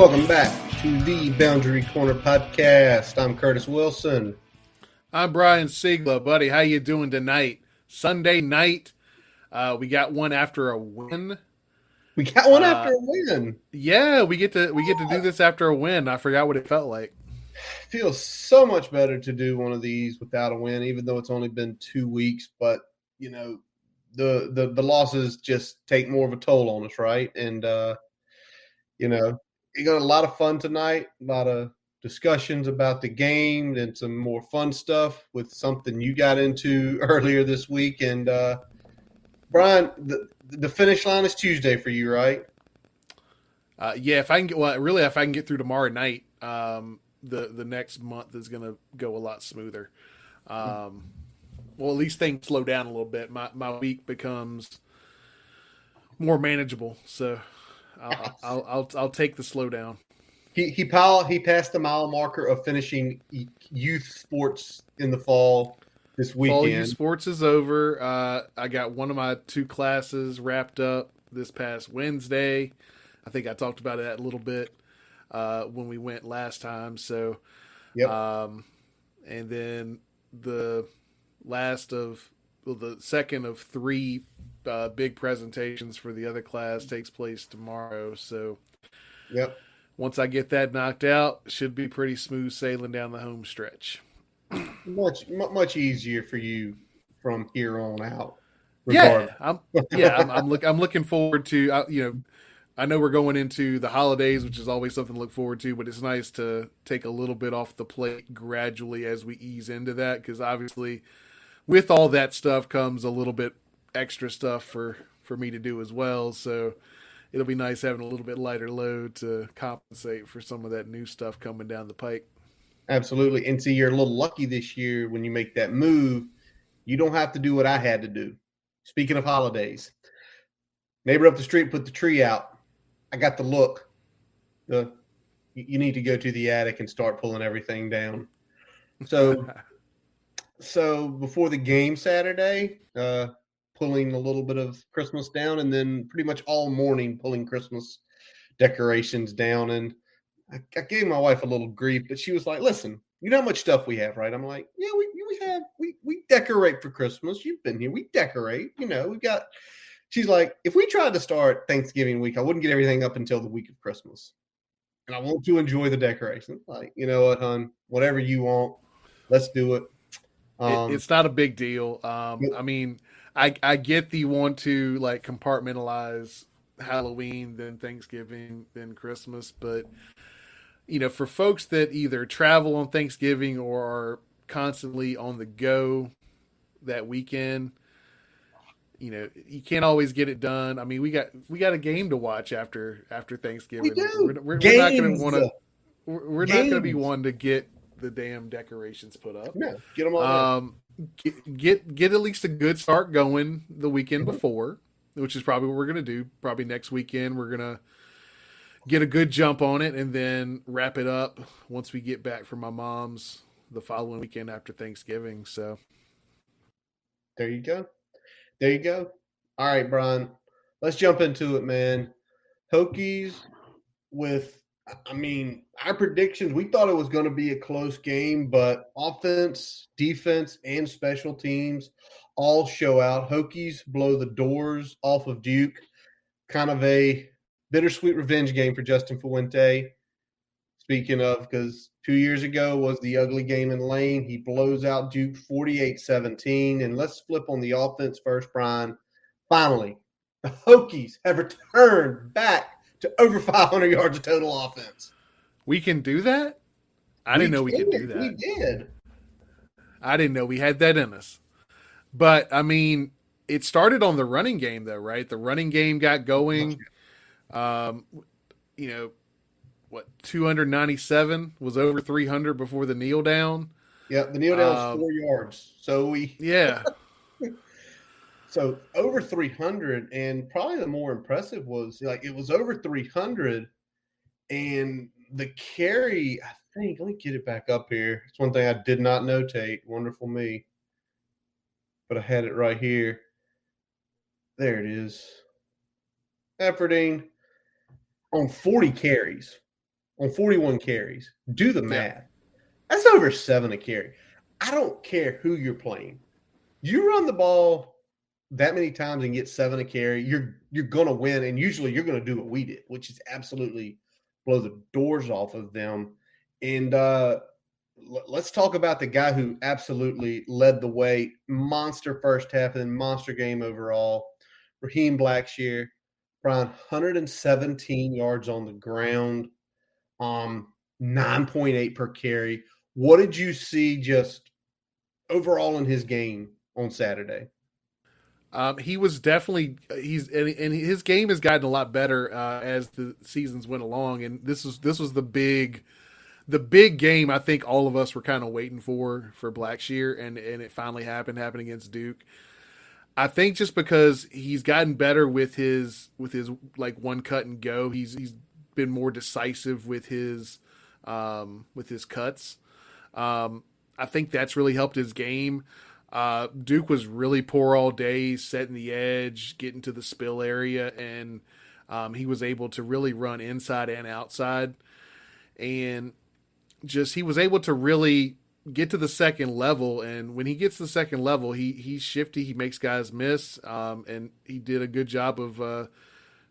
Welcome back to the Boundary Corner podcast. I'm Curtis Wilson. I'm Brian Siegler, buddy. How you doing tonight? Sunday night. We got one after a win. We got one after a win. Yeah, we get to do this after a win. I forgot what it felt like. Feels so much better to do one of these without a win, even though it's only been 2 weeks. But you know, the losses just take more of a toll on us, right? And we got a lot of fun tonight. A lot of discussions about the game and some more fun stuff with something you got into earlier this week. And Brian, the finish line is Tuesday for you, right? Yeah, if I can get through tomorrow night, the next month is going to go a lot smoother. Well, at least things slow down a little bit. My week becomes more manageable. So I'll take the slowdown. He passed the mile marker of finishing youth sports in the fall this weekend. Fall youth sports is over. I got one of my 2 classes wrapped up this past Wednesday. I think I talked about it a little bit when we went last time. So, yep. And then the second of 3 big presentations for the other class takes place tomorrow. So, yep. Once I get that knocked out, should be pretty smooth sailing down the home stretch. Much easier for you from here on out. Regardless. I'm looking forward to. I know we're going into the holidays, which is always something to look forward to, but it's nice to take a little bit off the plate gradually as we ease into that, because obviously with all that stuff comes a little bit extra stuff for me to do as well. So it'll be nice having a little bit lighter load to compensate for some of that new stuff coming down the pike. Absolutely. And see, you're a little lucky this year when you make that move. You don't have to do what I had to do. Speaking of holidays, neighbor up the street put the tree out. I got the look. You need to go to the attic and start pulling everything down. So before the game Saturday, pulling a little bit of Christmas down, and then pretty much all morning pulling Christmas decorations down. And I gave my wife a little grief, but she was like, "Listen, you know how much stuff we have, right?" I'm like, "Yeah, we decorate for Christmas. You've been here. We decorate. We got." She's like, "If we tried to start Thanksgiving week, I wouldn't get everything up until the week of Christmas, and I want to enjoy the decorations." Like, you know what, hon? Whatever you want, let's do it. It's not a big deal. I mean, I get the want to like compartmentalize Halloween, then Thanksgiving, then Christmas, but for folks that either travel on Thanksgiving or are constantly on the go that weekend, you can't always get it done. I mean, we got a game to watch after Thanksgiving. We do. We're not going to want to. We're not going to be one to get the damn decorations put up. No, get them all. Get at least a good start going the weekend before, which is probably what we're going to do. Probably next weekend we're going to get a good jump on it, and then wrap it up once we get back from my mom's the following weekend after Thanksgiving. So there you go. All right, Brian, let's jump into it, man. Hokies our predictions, we thought it was going to be a close game, but offense, defense, and special teams all show out. Hokies blow the doors off of Duke. Kind of a bittersweet revenge game for Justin Fuente. Speaking of, because 2 years ago was the ugly game in Lane. He blows out Duke 48-17. And let's flip on the offense first, Brian. Finally, the Hokies have returned back to over 500 yards of total offense. We can do that? I didn't know we could do that. We did. I didn't know we had that in us. But, I mean, it started on the running game, though, right? The running game got going. 297 was over 300 before the kneel down. Yeah, the kneel down was 4 yards. So over 300, and probably the more impressive was it was over 300, and the carry, I think, let me get it back up here. It's one thing I did not notate. Wonderful me. But I had it right here. There it is. Efforting on 40 carries. on 41 carries. Do the Yeah. math. That's over 7 a carry. I don't care who you're playing. You run the ball that many times and get 7 a carry, you're going to win, and usually you're going to do what we did, which is absolutely blow the doors off of them. And let's talk about the guy who absolutely led the way. Monster first half and then monster game overall. Raheem Blackshear, Brian, 117 yards on the ground, 9.8 per carry. What did you see just overall in his game on Saturday? He was definitely and his game has gotten a lot better as the seasons went along, and this was the big game I think all of us were kind of waiting for Blackshear, and it finally happened against Duke. I think just because he's gotten better with his like one cut and go, he's been more decisive with his cuts. I think that's really helped his game. Duke was really poor all day, setting the edge, getting to the spill area, and he was able to really run inside and outside. And just he was able to really get to the second level. And when he gets to the second level, he's shifty. He makes guys miss, and he did a good job of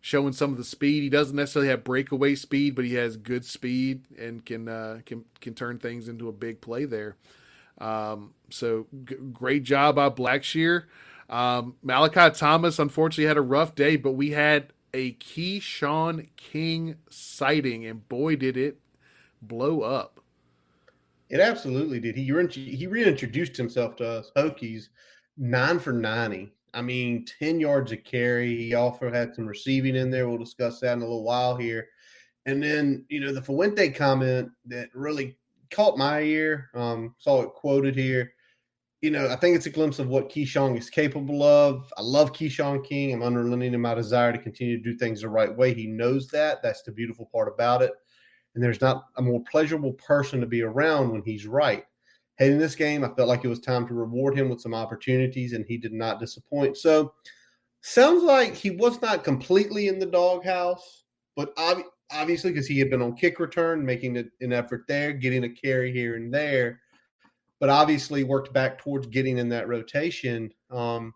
showing some of the speed. He doesn't necessarily have breakaway speed, but he has good speed and can turn things into a big play there. So great job by Blackshear. Malachi Thomas unfortunately had a rough day, but we had a Keyshawn King sighting, and boy, did it blow up. It absolutely did. He reintroduced himself to us Hokies, 9 for 90. I mean, 10 yards a carry. He also had some receiving in there. We'll discuss that in a little while here. And then, the Fuente comment that really caught my ear, saw it quoted here. I think it's a glimpse of what Keyshawn is capable of. I love Keyshawn King. I'm unrelenting in my desire to continue to do things the right way. He knows that. That's the beautiful part about it. And there's not a more pleasurable person to be around when he's right. Heading this game, I felt like it was time to reward him with some opportunities, and he did not disappoint. So, sounds like he was not completely in the doghouse, but obviously because he had been on kick return, making an effort there, getting a carry here and there, but obviously worked back towards getting in that rotation. And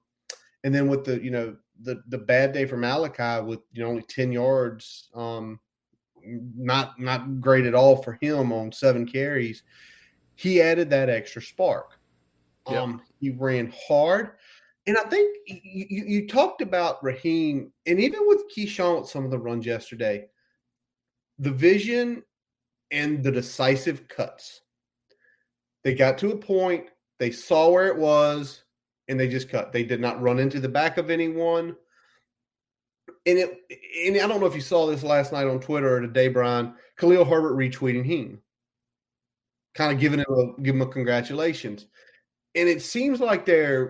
then with the bad day for Malachi with only 10 yards, not great at all for him on 7 carries. He added that extra spark. Yep. He ran hard. And I think you talked about Raheem, and even with Keyshawn with some of the runs yesterday, the vision and the decisive cuts. They got to a point, they saw where it was, and they just cut. They did not run into the back of anyone. And I don't know if you saw this last night on Twitter or today, Brian. Khalil Herbert retweeting him, kind of give him a congratulations. And it seems like I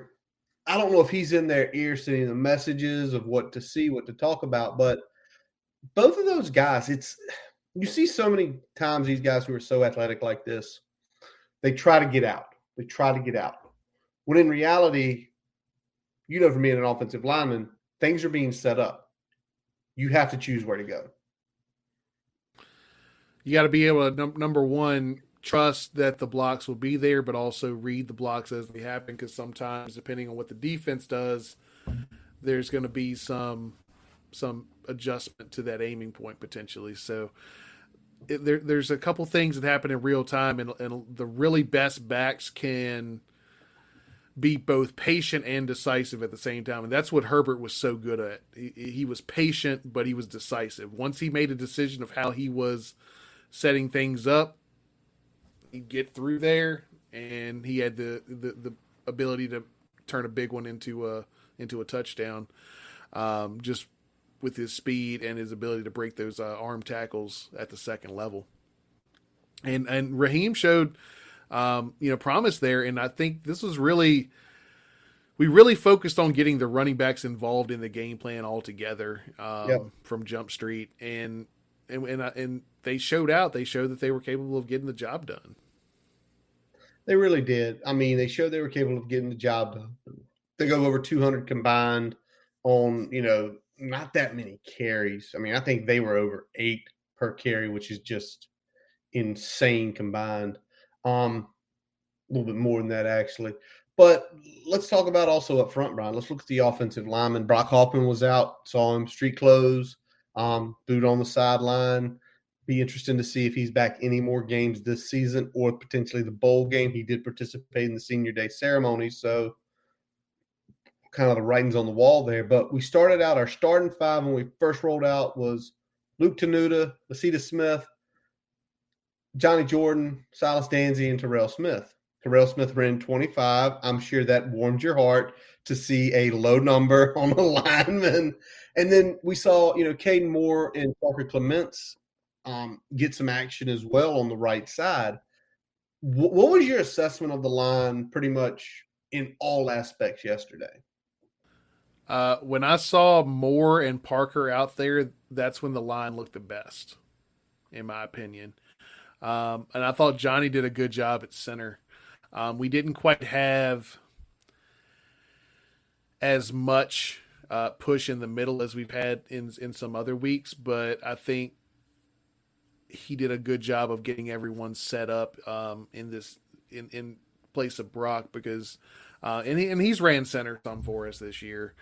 don't know if he's in their ear sending the messages of what to see, what to talk about, but both of those guys, you see so many times these guys who are so athletic like this, they try to get out. They try to get out. When in reality, for me, an offensive lineman, things are being set up. You have to choose where to go. You got to be able to number one trust that the blocks will be there, but also read the blocks as they happen. Because sometimes, depending on what the defense does, there's going to be some adjustment to that aiming point potentially. So there's a couple things that happen in real time, and the really best backs can be both patient and decisive at the same time. And that's what Herbert was so good at. He was patient, but he was decisive. Once he made a decision of how he was setting things up, he'd get through there, and he had the ability to turn a big one into a touchdown, just with his speed and his ability to break those arm tackles at the second level. And Raheem showed promise there, and I think this was we really focused on getting the running backs involved in the game plan altogether from Jump Street, and they showed out. They showed that they were capable of getting the job done. They really did. I mean, they showed they were capable of getting the job done. They go over 200 combined on, not that many carries. I mean, I think they were over 8 per carry, which is just insane combined. A little bit more than that, actually. But let's talk about also up front, Brian. Let's look at the offensive lineman. Brock Hoffman was out, saw him street clothes, boot on the sideline. Be interesting to see if he's back any more games this season or potentially the bowl game. He did participate in the senior day ceremony, so kind of the writings on the wall there. But we started out our starting five when we first rolled out was Luke Tenuta, Lasita Smith, Johnny Jordan, Silas Danzy, and Terrell Smith. Terrell Smith ran 25. I'm sure that warmed your heart to see a low number on a lineman. And then we saw, Caden Moore and Parker Clements get some action as well on the right side. What was your assessment of the line pretty much in all aspects yesterday? When I saw Moore and Parker out there, that's when the line looked the best, in my opinion. And I thought Johnny did a good job at center. We didn't quite have as much push in the middle as we've had in some other weeks, but I think he did a good job of getting everyone set up in place of Brock because and he's ran center some for us this year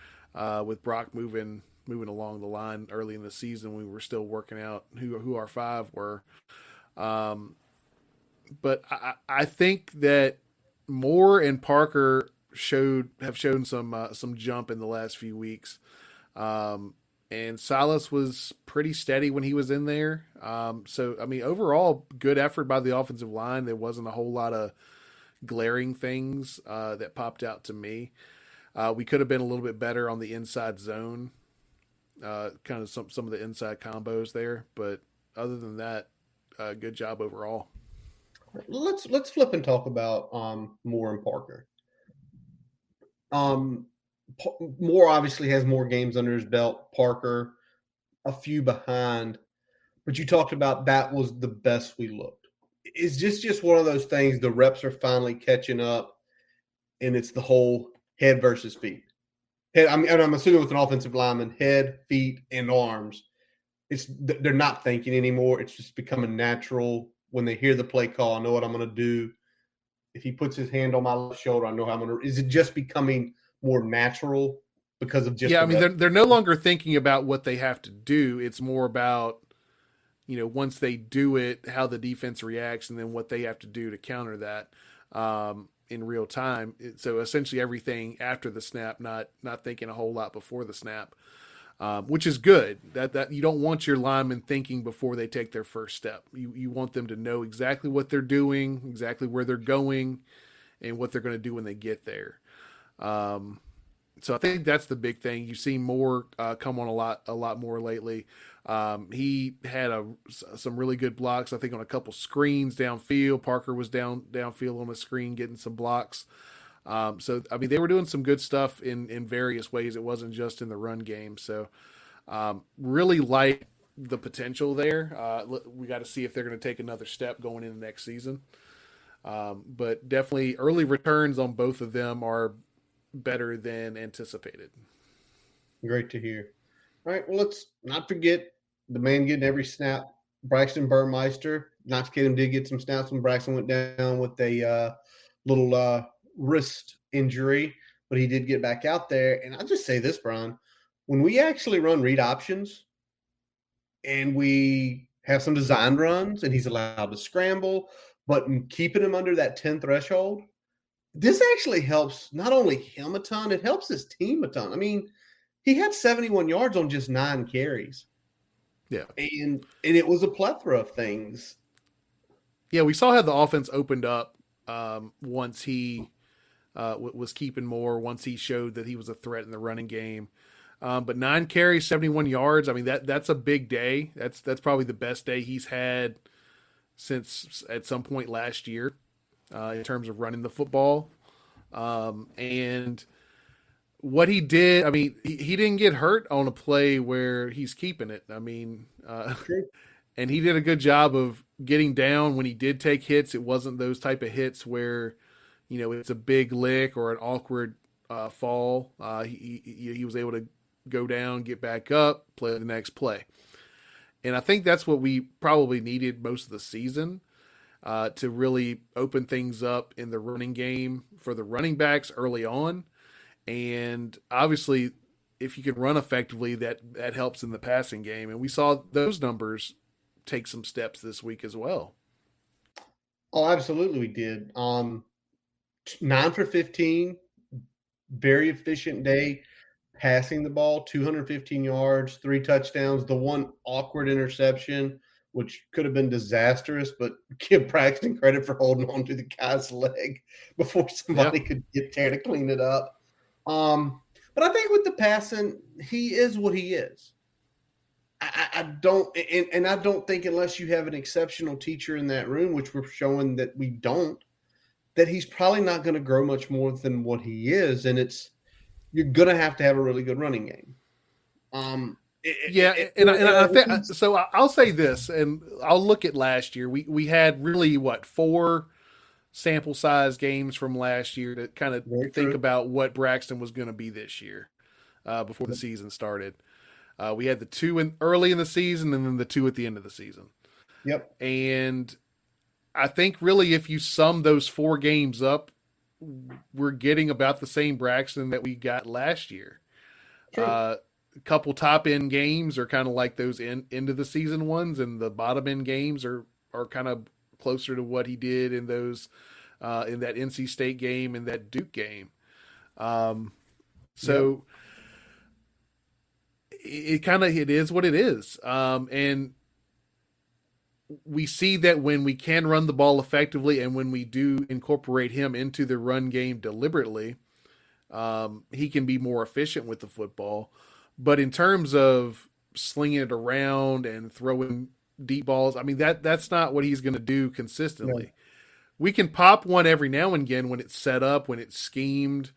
with Brock moving along the line early in the season. We were still working out who our five were. But I think that Moore and Parker have shown some jump in the last few weeks. And Silas was pretty steady when he was in there. So I mean, overall, good effort by the offensive line. There wasn't a whole lot of glaring things that popped out to me. We could have been a little bit better on the inside zone, kind of some of the inside combos there. But other than that, good job overall. Let's flip and talk about Moore and Parker. Moore obviously has more games under his belt. Parker, a few behind. But you talked about that was the best we looked. Is this just one of those things? The reps are finally catching up, and it's the whole head versus feet. And I'm assuming with an offensive lineman, head, feet, and arms. They're not thinking anymore. It's just becoming natural. When they hear the play call, I know what I'm going to do. If he puts his hand on my left shoulder, I know how I'm going to. Is it just becoming more natural because of just Yeah, I the mean rep? they're no longer thinking about what they have to do. It's more about once they do it, how the defense reacts, and then what they have to do to counter that in real time. So essentially, everything after the snap, not thinking a whole lot before the snap, which is good. That you don't want your linemen thinking before they take their first step. You want them to know exactly what they're doing, exactly where they're going, and what they're going to do when they get there. So I think that's the big thing. You see Moore come on a lot more lately. He had some really good blocks. I think on a couple screens downfield. Parker was downfield on a screen getting some blocks. So I mean they were doing some good stuff in various ways. It wasn't just in the run game. So really like the potential there. We got to see if they're going to take another step going into next season. But definitely early returns on both of them are better than anticipated. Great to hear. All right, well, let's not forget the man getting every snap, Braxton Burmeister. Knox Kidham did get some snaps when Braxton went down with a little wrist injury, but he did get back out there. And I'll just say this, Brian, when we actually run read options and we have some design runs and he's allowed to scramble, but keeping him under that 10 threshold, this actually helps not only him a ton, it helps his team a ton. I mean, he had 71 yards on just 9 carries. Yeah. And it was a plethora of things. Yeah, we saw how the offense opened up once he was keeping more, once he showed that he was a threat in the running game. But 9 carries, 71 yards. I mean, that's a big day. That's probably the best day he's had since at some point last year in terms of running the football. And what he did, I mean, he didn't get hurt on a play where he's keeping it. I mean, and he did a good job of getting down when he did take hits. It wasn't those type of hits where, it's a big lick or an awkward fall. He was able to go down, get back up, play the next play. And I think that's what we probably needed most of the season, to really open things up in the running game for the running backs early on. And obviously, if you can run effectively, that helps in the passing game. And we saw those numbers take some steps this week as well. Oh, absolutely, we did. 9 for 15, very efficient day passing the ball, 215 yards, 3 touchdowns, the one awkward interception, which could have been disastrous, but give Braxton credit for holding on to the guy's leg before Yeah. somebody could get there to clean it up. But I think with the passing, he is what he is. I don't, and I don't think unless you have an exceptional teacher in that room, which we're showing that we don't, that he's probably not going to grow much more than what he is. And you're going to have a really good running game. Yeah, and I think so. I'll say this, and I'll look at last year. We had really what, 4 sample size games from last year to kind of Very think true. about what Braxton was going to be this year, before the season started. We had the 2 early in the season, and then the 2 at the end of the season. Yep. And I think really, if you sum those 4 games up, we're getting about the same Braxton that we got last year. True. A couple top end games are kind of like those end of the season ones, and the bottom end games are kind of closer to what he did in those, in that NC State game and that Duke game. Um, Yep. so it is what it is, and we see that when we can run the ball effectively and when we do incorporate him into the run game deliberately, he can be more efficient with the football. But in terms of slinging it around and throwing deep balls, I mean that's not what he's going to do No. consistently. We can pop one every now and again when it's set up, when it's schemed,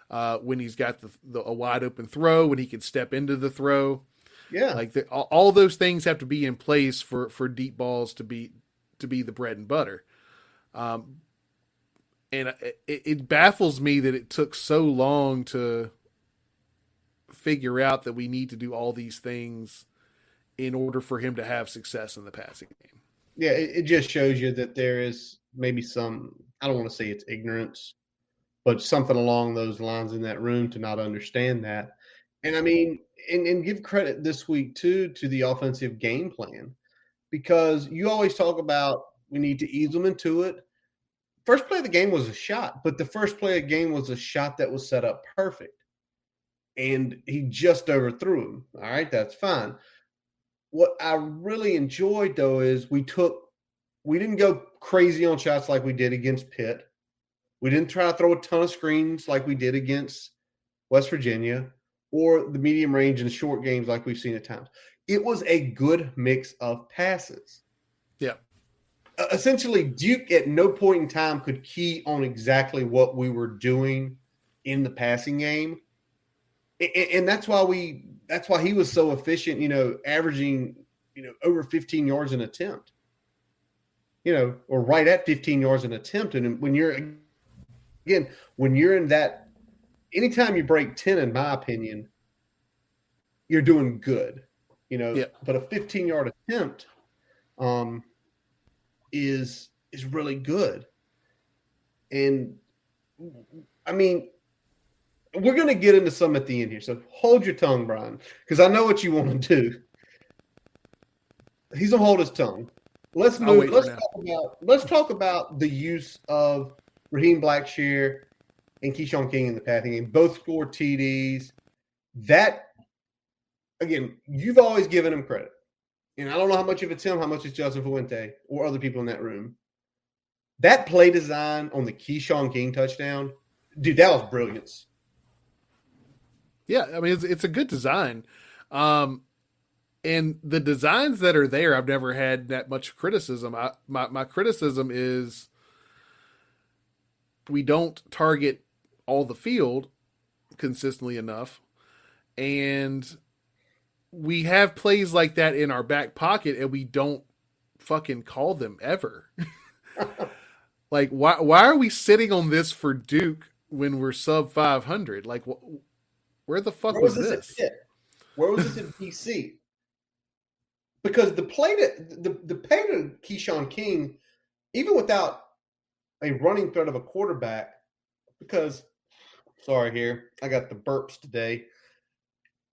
when he's got a wide open throw, when he can step into the throw. Yeah. Like all those things have to be in place for deep balls to be the bread and butter. Um, and it baffles me that it took so long to figure out that we need to do all these things in order for him to have success in the passing game. Yeah. It just shows you that there is maybe some, I don't want to say it's ignorance, but something along those lines in that room to not understand that. And I mean, and give credit this week too to the offensive game plan, because you always talk about we need to ease them into it. First play of the game was a shot, but the first play of the game was a shot that was set up perfect. And he just overthrew him. All right, that's fine. What I really enjoyed though is we didn't go crazy on shots like we did against Pitt. We didn't try to throw a ton of screens like we did against West Virginia or the medium range and short games like we've seen at times. It was a good mix of passes. Yeah. Essentially, Duke at no point in time could key on exactly what we were doing in the passing game. And that's why he was so efficient, averaging, over 15 yards an attempt, or right at 15 yards an attempt. And when you're in that, anytime you break 10, in my opinion, you're doing good, Yeah. but a 15-yard attempt is really good. And I mean, we're going to get into some at the end here. So hold your tongue, Brian, because I know what you want to do. He's going to hold his tongue. Let's I'll move. wait for now. Let's talk about the use of Raheem Blackshear and Keyshawn King in the passing game. Both scored TDs. That, again, you've always given him credit. And I don't know how much of it's him, how much it's Justin Fuente or other people in that room. That play design on the Keyshawn King touchdown, dude, that was brilliance. Yeah, I mean it's a good design, and the designs that are there, I've never had that much criticism. My criticism is we don't target all the field consistently enough, and we have plays like that in our back pocket, and we don't fucking call them ever. Like why are we sitting on this for Duke when we're sub 500? Like where the fuck Where was was this at this? Pitt? Where was this at BC? because the play to Keyshawn King, even without a running threat of a quarterback, because sorry here, I got the burps today.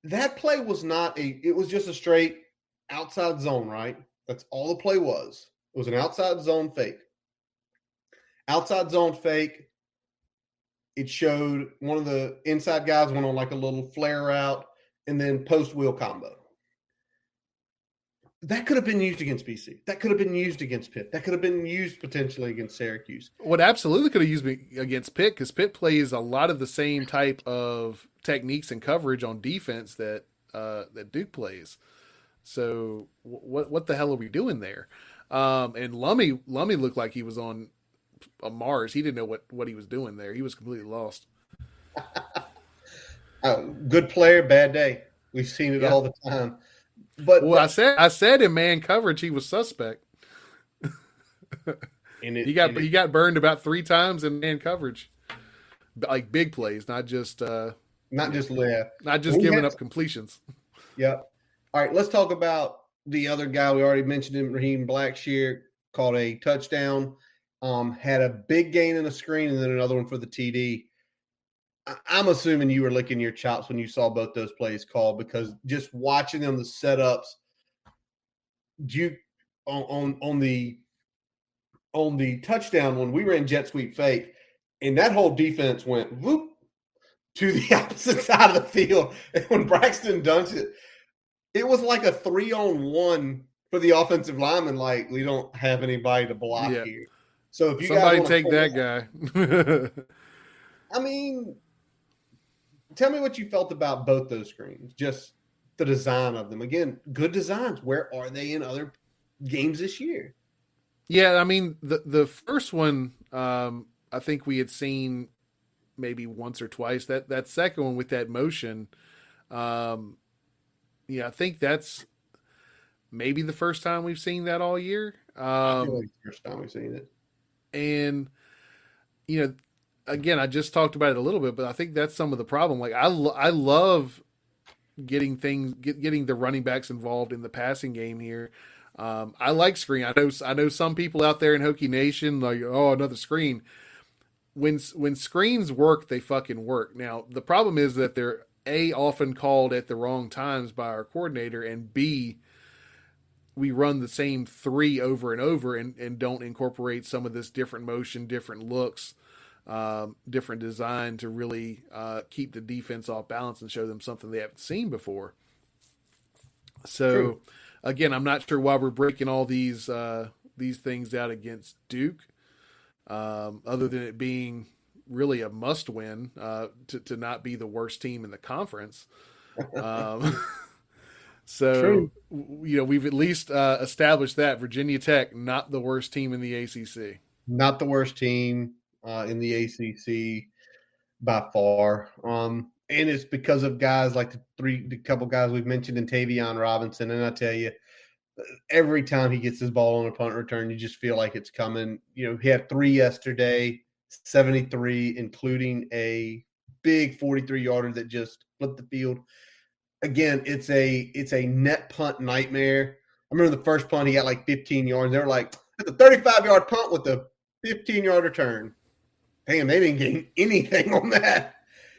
That play was not it was just a straight outside zone, right? That's all the play was. It was an outside zone fake. Outside zone fake. It showed one of the inside guys went on like a little flare out and then post wheel combo. That could have been used against BC. That could have been used against Pitt. That could have been used potentially against Syracuse. What absolutely could have used me against Pitt, because Pitt plays a lot of the same type of techniques and coverage on defense that Duke plays. So what the hell are we doing there? And Lummy looked like he was on a Mars. He didn't know what he was doing there. He was completely lost. Good player, bad day. We've seen it Yeah. all the time. But Well, I said in man coverage he was suspect. and he it got and it he got burned about 3 times in man coverage, like big plays, not just left. not just We giving had up completions. yeah. All right, let's talk about the other guy we already mentioned him, Raheem Blackshear, caught a touchdown. Had a big gain in a screen and then another one for the TD. I'm assuming you were licking your chops when you saw both those plays called because just watching them, the setups, you on the touchdown when we ran jet sweep fake, and that whole defense went whoop to the opposite side of the field. And when Braxton dunked it, it was like a 3-on-1 for the offensive lineman. Like we don't have anybody to block Yeah, here. So if you guys somebody want to take pull that that, guy. I mean, tell me what you felt about both those screens. Just the design of them. Again, good designs. Where are they in other games this year? Yeah, I mean the first one, I think we had seen maybe once or twice. That second one with that motion, um, yeah, I think that's maybe the first time we've seen that all year. I feel like it's the first time we've seen it. And you know, again, I just talked about it a little bit, but I think that's some of the problem. Like I love getting the running backs involved in the passing game here. I like screen. I know some people out there in Hokie Nation like, oh, another screen. When screens work, they fucking work. Now the problem is that they're a often called at the wrong times by our coordinator, and b we run the same three over and over and don't incorporate some of this different motion, different looks, different design to really keep the defense off balance and show them something they haven't seen before. True. So, again, I'm not sure why we're breaking all these things out against Duke, other than it being really a must win to not be the worst team in the conference. Um, True. so, we've at least established that Virginia Tech not the worst team in the ACC. Not the worst team in the ACC by far. And it's because of guys like the couple guys we've mentioned in Tavion Robinson. And I tell you, every time he gets his ball on a punt return, you just feel like it's coming. You know, he had 3 yesterday, 73, including a big 43-yarder that just flipped the field. Again, it's a net punt nightmare. I remember the first punt, he got like 15 yards. They were like, that's a 35-yard punt with a 15-yard return. Damn, they didn't gain anything on that.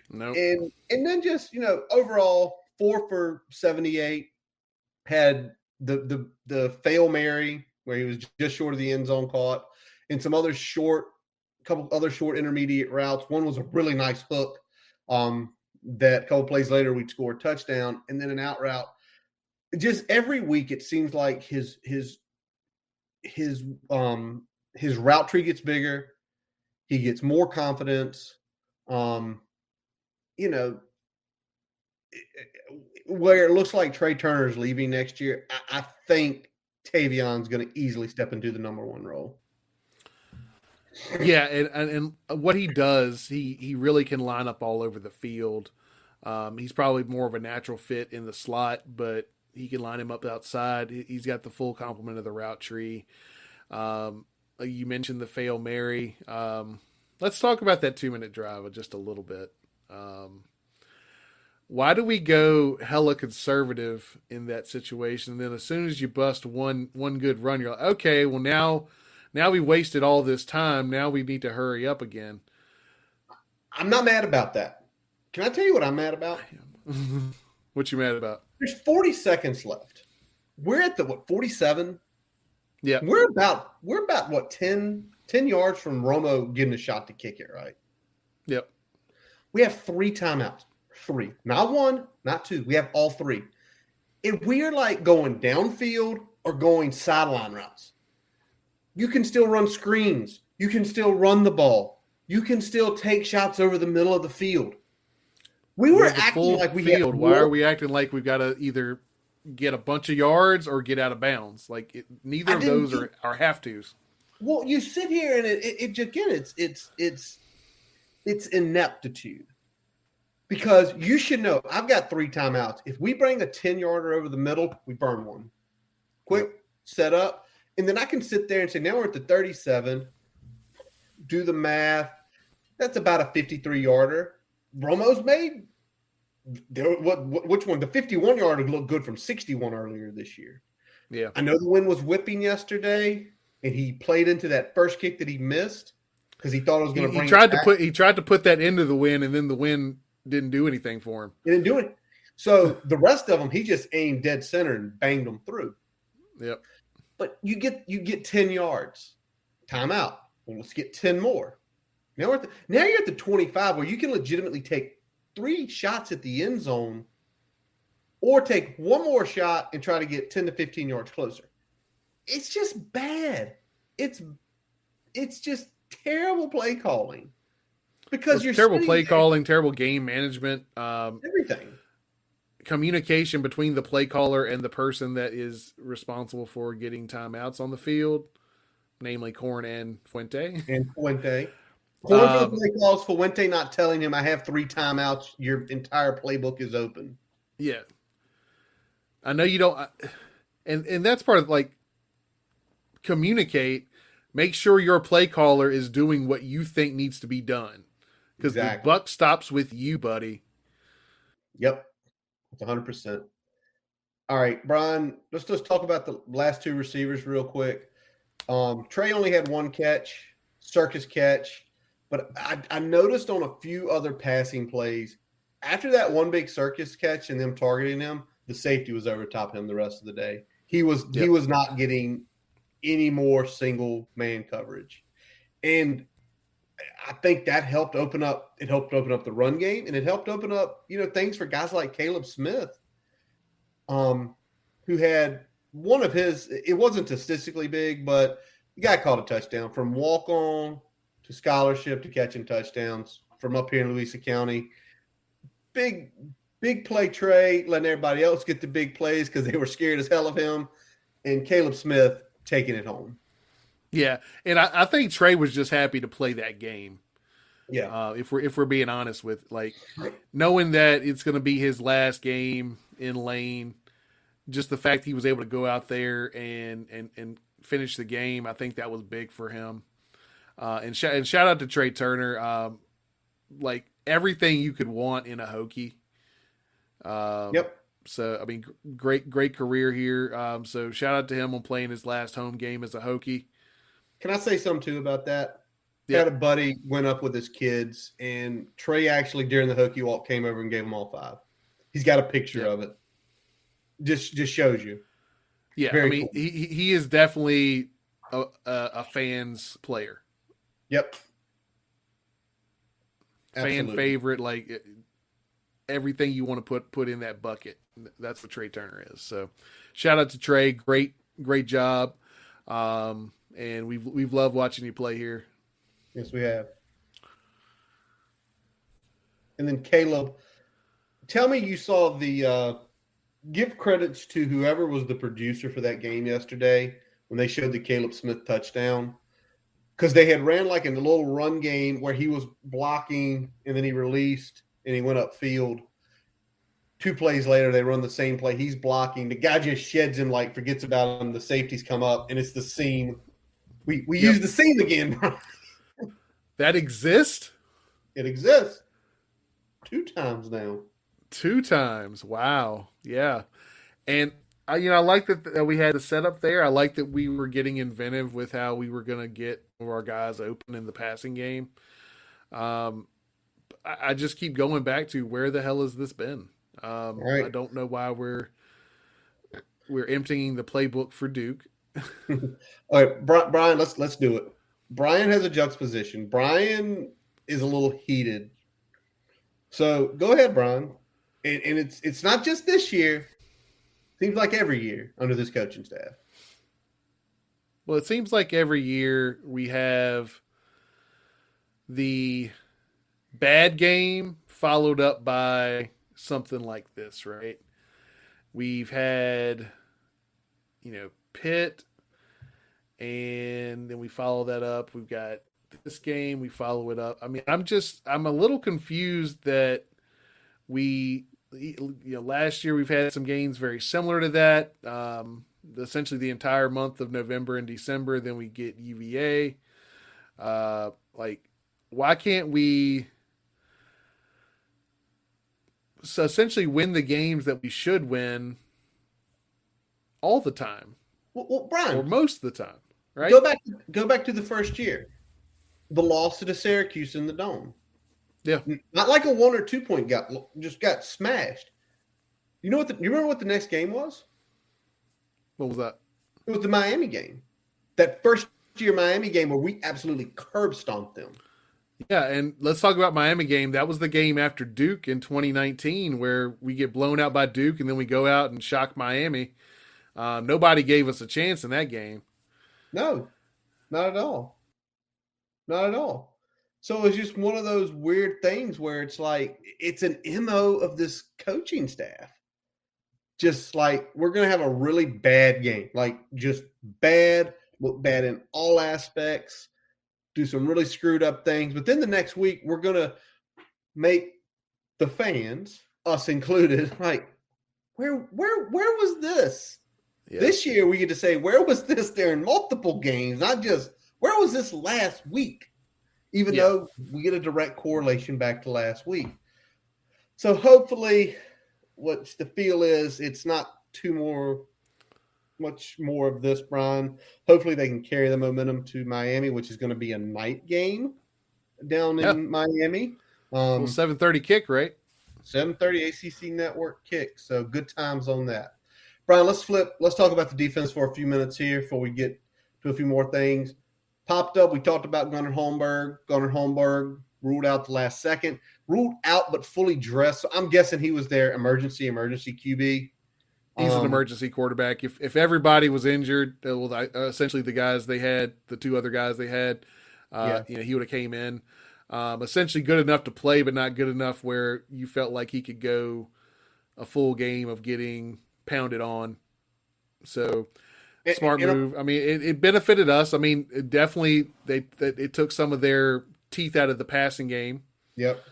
Nope. And then just, overall 4 for 78, had the fail Mary where he was just short of the end zone caught, and some other couple other short intermediate routes. One was a really nice hook. That a couple plays later we'd score a touchdown, and then an out route. Just every week it seems like his his route tree gets bigger. He gets more confidence. Um, you know, where it looks like Trey Turner's leaving next year, I think Tavion's going to easily step into the number one role. Yeah, and what he does, he really can line up all over the field. He's probably more of a natural fit in the slot, but he can line him up outside. He's got the full complement of the route tree. You mentioned the fail Mary. Let's talk about that 2-minute drive just a little bit. Why do we go hella conservative in that situation? And then as soon as you bust one good run, you're like, okay, well now we wasted all this time. Now we need to hurry up again. I'm not mad about that. Can I tell you what I'm mad about? What you mad about? There's 40 seconds left. We're at the what 47? Yeah. We're about what 10 yards from Romo getting a shot to kick it, right? Yep. We have 3 timeouts. 3. Not 1, not 2. We have all 3. If we're like going downfield or going sideline routes, you can still run screens. You can still run the ball. You can still take shots over the middle of the field. We were The acting full like we field. had Why are more. we acting like we've got to either get a bunch of yards or get out of bounds? Like neither I of didn't those think. are have tos. Well, you sit here and it again. It's ineptitude because you should know. I've got 3 timeouts. If we bring a 10-yarder over the middle, we burn one. Quick set up, and then I can sit there and say, now we're at the 37. Do the math. That's about a 53-yarder. Romo's made. Which one? The 51-yarder looked good from 61 earlier this year. Yeah. I know the wind was whipping yesterday, and he played into that first kick that he missed because he thought it was going to He bring tried it to back. put that into the wind, and then the wind didn't do anything for him. He didn't do it. So the rest of them, he just aimed dead center and banged them through. Yep. But you get 10 yards. Timeout. Well, let's get 10 more. Now you're at the 25 where you can legitimately take 3 shots at the end zone or take one more shot and try to get 10 to 15 yards closer. It's just bad. It's just terrible play calling because you're terrible play there, calling, terrible game management, everything. communication between the play caller and the person that is responsible for getting timeouts on the field, namely Corn and Fuente. And Fuente. Corn for the play calls, Fuente not telling him I have 3 timeouts. Your entire playbook is open. Yeah. I know you don't, and that's part of like communicate. Make sure your play caller is doing what you think needs to be done because the buck stops with you, buddy. Yep, it's 100%. All right, Brian. Let's just talk about the last 2 receivers real quick. Trey only had 1 catch, circus catch, but I noticed on a few other passing plays after that one big circus catch and them targeting him, the safety was over top him the rest of the day. He was not getting any more single man coverage. And I think that helped open up the run game, and it helped open up, things for guys like Caleb Smith, who had one of his, it wasn't statistically big, but the guy caught a touchdown from walk on to scholarship to catching touchdowns from up here in Louisa County. Big play Trey, letting everybody else get the big plays because they were scared as hell of him, and Caleb Smith taking it home. Yeah, and I think Trey was just happy to play that game. Yeah, if we're being honest with like knowing that it's going to be his last game in Lane, just the fact he was able to go out there and finish the game, I think that was big for him. And shout out to Trey Turner, like everything you could want in a Hokie. Yep. So I mean, great career here. So shout out to him on playing his last home game as a Hokie. Can I say something too about that? Yep. Had a buddy went up with his kids, and Trey actually during the Hokie walk came over and gave them all 5. He's got a picture of it. Just shows you. Yeah, very I mean, cool. he is definitely a fan's player. Yep. Fan favorite, like everything you want to put in that bucket. That's what Trey Turner is. So, shout out to Trey. Great job. And we've loved watching you play here. Yes, we have. And then Caleb, tell me you saw the give credits to whoever was the producer for that game yesterday when they showed the Caleb Smith touchdown. Because they had ran like a little run game where he was blocking and then he released and he went upfield. 2 plays later, they run the same play. He's blocking. The guy just sheds him, like forgets about him. The safeties come up, and it's the seam. We use the seam again. That exists? It exists 2 times now. 2 times. Wow. Yeah. And I like that we had the setup there. I like that we were getting inventive with how we were going to get our guys open in the passing game. Um, I just keep going back to where the hell has this been? All I right. don't know why we're emptying the playbook for Duke. All right, Brian, let's do it. Brian has a juxtaposition. Brian is a little heated. So go ahead, Brian. And it's not just this year. Seems like every year under this coaching staff. Well, it seems like every year we have the bad game followed up by something like this, right? We've had, Pitt, and then we follow that up. We've got this game, we follow it up. I mean, I'm a little confused that last year we've had some games very similar to that. Essentially the entire month of November and December. Then we get UVA. Like, why can't we essentially win the games that we should win all the time Well, or Brian, most of the time, right? go back to the first year, the loss to the Syracuse in the Dome. Yeah. Not like a 1 or 2 point just got smashed. You remember what the next game was? What was that? It was the Miami game. That first year Miami game where we absolutely curb stomped them. Yeah, and let's talk about Miami game. That was the game after Duke in 2019 where we get blown out by Duke and then we go out and shock Miami. Nobody gave us a chance in that game. No, not at all. Not at all. So it's just one of those weird things where it's like it's an MO of this coaching staff. Just like we're gonna have a really bad game, like just bad, look bad in all aspects, do some really screwed up things. But then the next week we're gonna make the fans, us included, like where was this? Yeah. This year we get to say where was this during multiple games, not just where was this last week, even Yeah. though we get a direct correlation back to last week. So hopefully what the feel is it's not much more of this, Brian. Hopefully they can carry the momentum to Miami, which is going to be a night game down Yeah. in Miami. Well, 7:30 kick, right? 7:30 ACC network kick. So good times on that. Brian, let's talk about the defense for a few minutes here before we get to a few more things. Popped up, we talked about Gunnar Holmberg. Gunnar Holmberg ruled out the last second. Ruled out but fully dressed. So I'm guessing he was their emergency QB. He's an emergency quarterback. If everybody was injured, essentially the 2 other guys they had, he would have came in. Essentially good enough to play, but not good enough where you felt like he could go a full game of getting pounded on. So smart move. I mean, it benefited us. I mean, it definitely it took some of their teeth out of the passing game. Yep.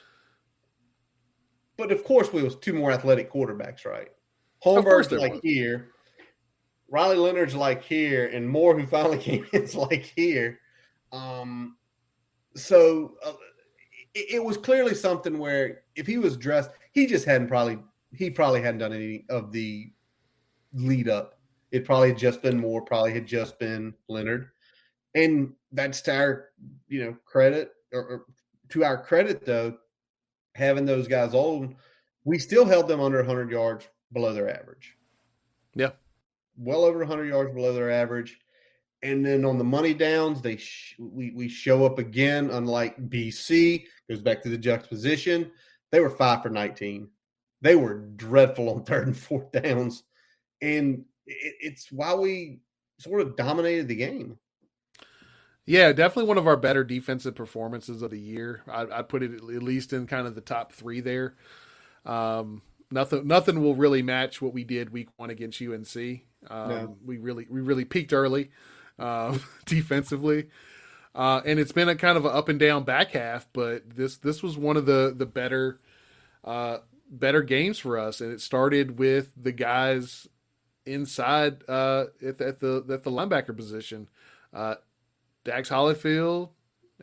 But of course, we was 2 more athletic quarterbacks, right? Holmberg's like here, Riley Leonard's like here, and Moore, who finally came in, is like here. So it was clearly something where if he was dressed, he probably hadn't done any of the lead up. It probably had just been Moore, probably had just been Leonard, and that's to our credit, or to our credit though, having those guys on, we still held them under 100 yards below their average. Yeah. Well over 100 yards below their average. And then on the money downs, we show up again, unlike BC, goes back to the juxtaposition. They were 5 for 19. They were dreadful on 3rd and 4th downs. And it's why we sort of dominated the game. Yeah, definitely one of our better defensive performances of the year. I'd put it at least in kind of the top 3 there. Nothing will really match what we did week 1 against UNC. No. We really peaked early defensively, and it's been a kind of an up and down back half. But this was one of the better games for us, and it started with the guys inside at the linebacker position. Dax Hollifield,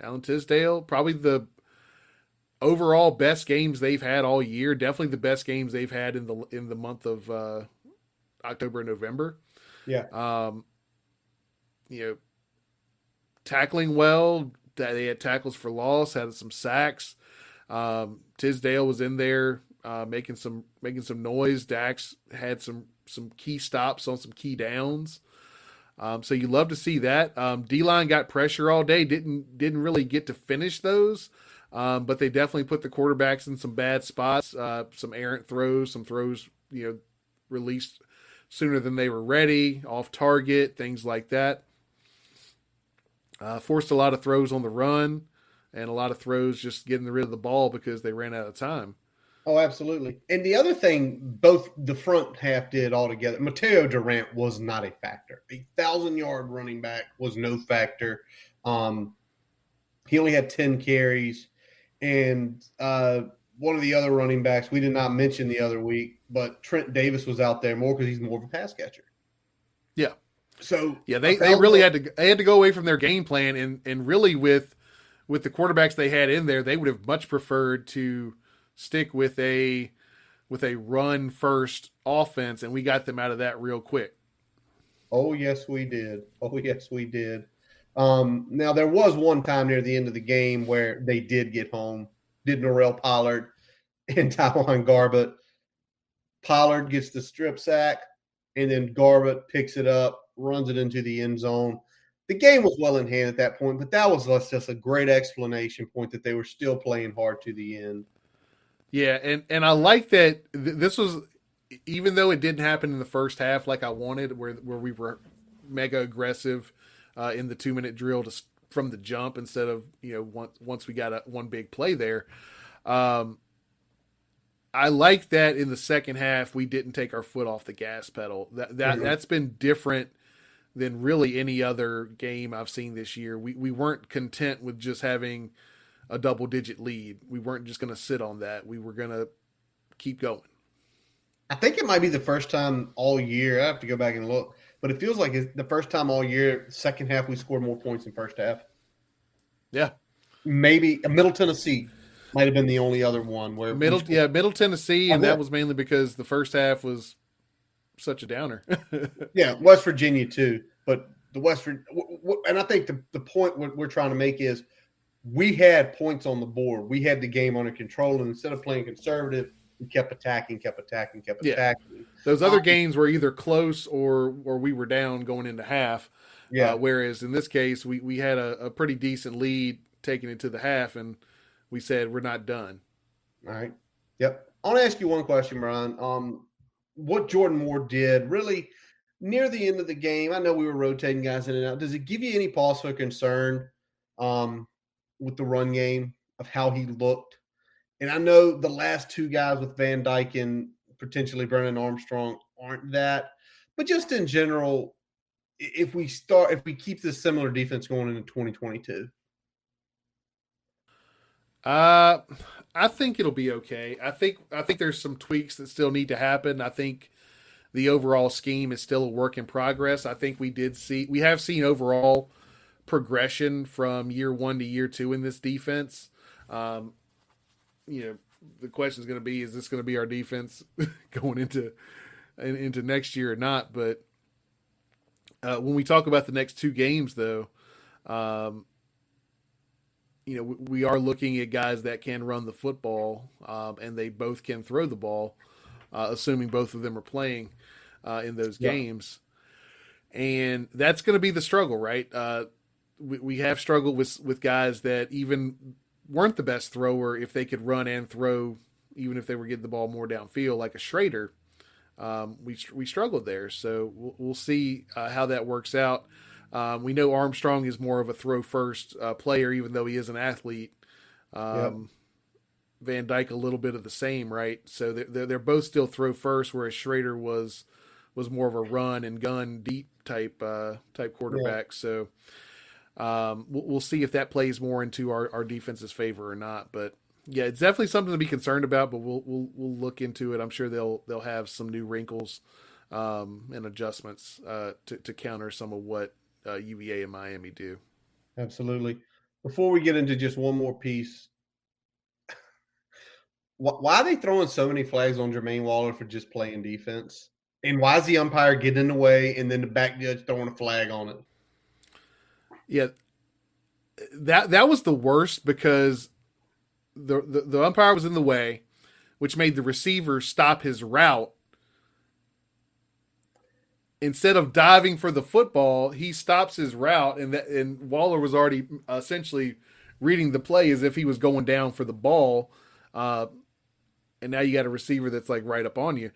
Alan Tisdale, probably overall best games they've had all year. Definitely the best games they've had in the month of October and November. Yeah. Um, you know, tackling well. That they had tackles for loss, had some sacks. Tisdale was in there making some noise. Dax had some key stops on some key downs. So you love to see that. D line got pressure all day. Didn't really get to finish those, but they definitely put the quarterbacks in some bad spots. Some errant throws, some throws released sooner than they were ready, off target, things like that. Forced a lot of throws on the run, and a lot of throws just getting rid of the ball because they ran out of time. Oh, absolutely. And the other thing, both the front half did altogether. Mateo Durant was not a factor. 1,000-yard running back was no factor. Um, he only had 10 carries. And one of the other running backs, we did not mention the other week, but Trent Davis was out there more because he's more of a pass catcher. Yeah, So yeah, a they really thousand. had to go away from their game plan, and really with the quarterbacks they had in there, they would have much preferred to stick with a run first offense, and we got them out of that real quick. Oh yes, we did. Oh yes, we did. Now there was one time near the end of the game where they did get home. Did Norrell Pollard and Tywan Garbett. Pollard gets the strip sack, and then Garbett picks it up, runs it into the end zone. The game was well in hand at that point, but that was just a great explanation point that they were still playing hard to the end. Yeah, and I like that this was, even though it didn't happen in the first half like I wanted, where we were mega aggressive in the 2 minute drill from the jump instead of once we got one big play there. Um, I like that in the second half we didn't take our foot off the gas pedal. Mhm. That's been different than really any other game I've seen this year. We weren't content with just having a double digit lead. We weren't just going to sit on that. We were going to keep going. I think it might be the first time all year. I have to go back and look, but it feels like it's the first time all year. Second half, we scored more points in first half. Yeah. Maybe Middle Tennessee might have been the only other one where we scored. Middle Tennessee, and That's that it. was mainly because the first half was such a downer. Yeah, West Virginia too, but the and I think the point what we're trying to make is we had points on the board. We had the game under control, and instead of playing conservative, we kept attacking, kept attacking, kept Yeah, attacking. those Um, other games were either close or we were down going into half. yeah. Whereas in this case, we had a pretty decent lead taking it to the half, and we said we're not done. All right. Yep. I want to ask you one question, Brian. What Jordan Moore did really near the end of the game, I know we were rotating guys in and out. Does it give you any pause for concern um, with the run game of how he looked? And I know the last two guys with Van Dyke and potentially Brennan Armstrong aren't that, but just in general, if we keep this similar defense going into 2022. Uh, I think it'll be okay. I think there's some tweaks that still need to happen. I think the overall scheme is still a work in progress. I think we have seen overall progression from year one to year two in this defense. Um, you know, the question is going to be: is this going to be our defense going into next year or not? But when we talk about the next two games, though, um, we are looking at guys that can run the football, and they both can throw the ball, assuming both of them are playing in those Yeah. games. And that's going to be the struggle, right? We have struggled with guys that even weren't the best thrower if they could run and throw, even if they were getting the ball more downfield, like a Schrader. We struggled there, so we'll see how that works out. We know Armstrong is more of a throw first player, even though he is an athlete. Yep. Um, Van Dyke a little bit of the same, right? So they're both still throw first, whereas Schrader was more of a run and gun deep type Yeah. quarterback. So we'll see if that plays more into our defense's favor or not. But yeah, it's definitely something to be concerned about. But we'll look into it. I'm sure they'll have some new wrinkles and adjustments to counter some of what UVA and Miami do. Absolutely. Before we get into just one more piece, why are they throwing so many flags on Jermaine Waller for just playing defense? And why is the umpire getting in the way and then the back judge throwing a flag on it? Yeah, that was the worst because the umpire was in the way, which made the receiver stop his route. Instead of diving for the football, he stops his route, and Waller was already essentially reading the play as if he was going down for the ball. Uh, and now you got a receiver that's like right up on you.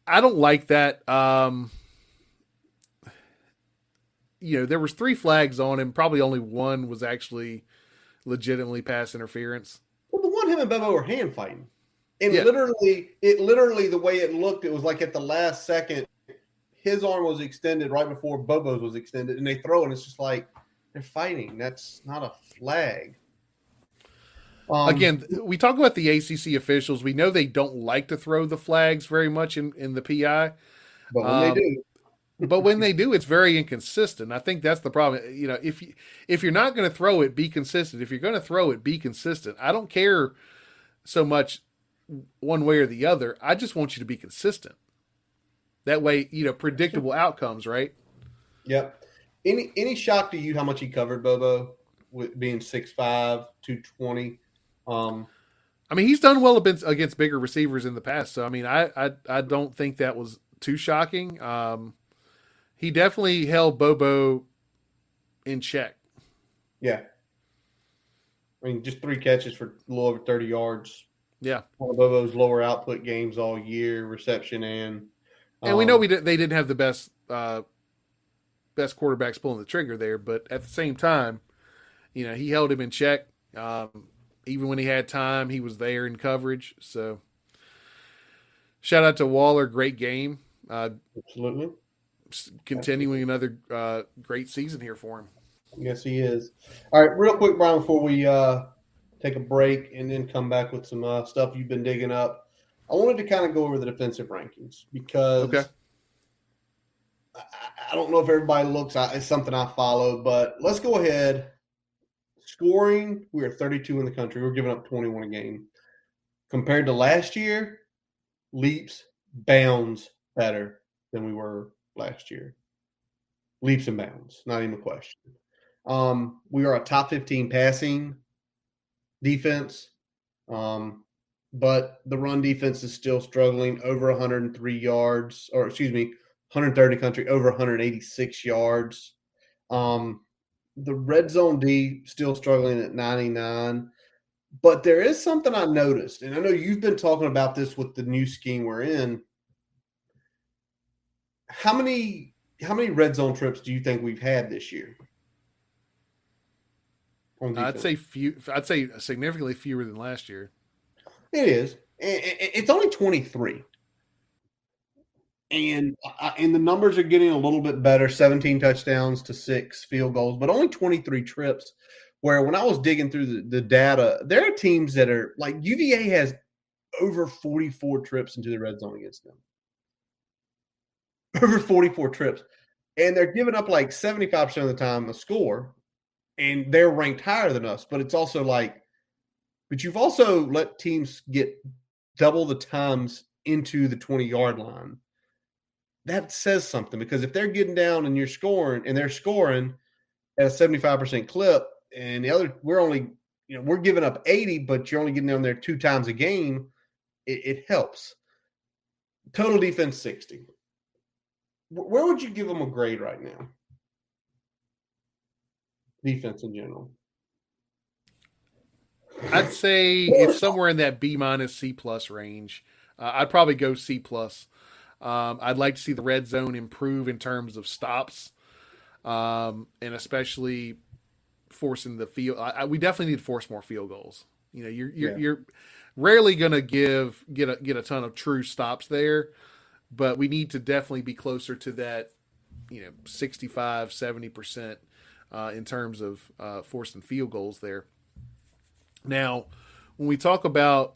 I don't like that. There was 3 flags on him. Probably only one was actually legitimately pass interference. Well, the one him and Bebo were hand fighting. And Yeah. literally the way it looked, it was like at the last second, his arm was extended right before Bobo's was extended, and they throw it, and it's just like they're fighting. That's not a flag. Again, we talk about the ACC officials. We know they don't like to throw the flags very much in the PI. But when they Um, do, but when they do, it's very inconsistent. I think that's the problem. If you're not going to throw it, be consistent. If you're going to throw it, be consistent. I don't care so much one way or the other. I just want you to be consistent. That way, predictable outcomes, right? yep. Any shock to you how much he covered Bobo with being 6'5", 220? I mean, he's done well against bigger receivers in the past. So I mean, I don't think that was too shocking. He definitely held Bobo in check. Yeah. I mean, just 3 catches for a little over 30 yards. Yeah, One of Bobo's lower output games all year, reception and and we know they didn't have the best quarterbacks pulling the trigger there, but at the same time, he held him in check. Even when he had time, he was there in coverage. So, shout out to Waller, great game. absolutely. Continuing another great season here for him. Yes, he is. All right, real quick, Brian, before we take a break and then come back with some stuff you've been digging up, I wanted to kind of go over the defensive rankings because Okay. I don't know if everybody looks at it's something I follow, but let's go ahead. Scoring, we are 32 in the country. We're giving up 21 a game. Compared to last year, leaps, bounds better than we were last year. Leaps and bounds, not even a question. We are a top 15 passing defense, but the run defense is still struggling over 103 yards, or excuse me, 130 country, over 186 yards. The red zone D still struggling at 99. But there is something I noticed, and I know you've been talking about this with the new scheme we're in. How many red zone trips do you think we've had this year on I'd defense? say few. I'd say significantly fewer than last year. It is. It's only 23. And the numbers are getting a little bit better, 17 touchdowns to 6 field goals, but only 23 trips. Where when I was digging through the data, there are teams that are like UVA has over 44 trips into the red zone against them. Over 44 trips. And they're giving up like 75% of the time a score, and they're ranked higher than us. But it's also like, but you've also let teams get double the times into the 20-yard line. That says something because if they're getting down and you're scoring and they're scoring at a 75% clip, and the other, we're only, we're giving up 80, but you're only getting down there 2 times a game, it helps. Total defense 60. Where would you give them a grade right now? Defense in general. I'd say it's somewhere in that B minus C plus range. I'd probably go C plus. I'd like to see the red zone improve in terms of stops, and especially forcing the field. We definitely need to force more field goals. You're rarely going to get a ton of true stops there, but we need to definitely be closer to that, 65, 70% in terms of forcing field goals there. Now, when we talk about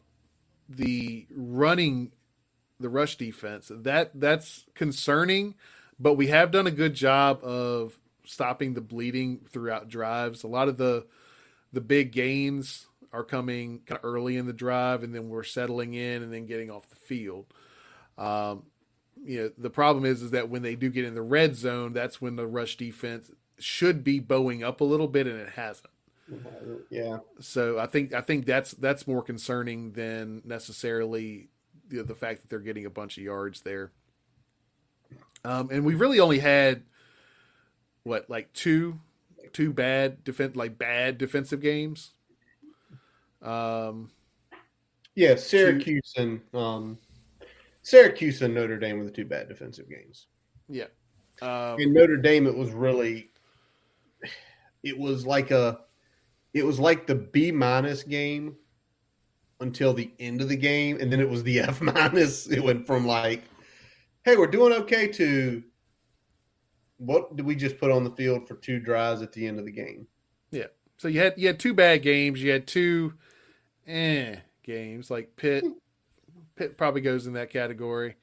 the rush defense, that's concerning, but we have done a good job of stopping the bleeding throughout drives. A lot of the big gains are coming kind of early in the drive, and then we're settling in and then getting off the field. Um, the problem is that when they do get in the red zone, that's when the rush defense should be bowing up a little bit, and it hasn't. Yeah. So I think that's more concerning than necessarily the fact that they're getting a bunch of yards there. And we really only had like two bad defensive games. Um, Yeah, two Syracuse and Notre Dame were the two bad defensive games. yeah. In Notre Dame, it was like the B minus game until the end of the game, and then it was the F minus. It went from like, hey, we're doing okay to what did we just put on the field for two drives at the end of the game? Yeah. So you had two bad games. You had two games like Pitt. Pitt probably goes in that category.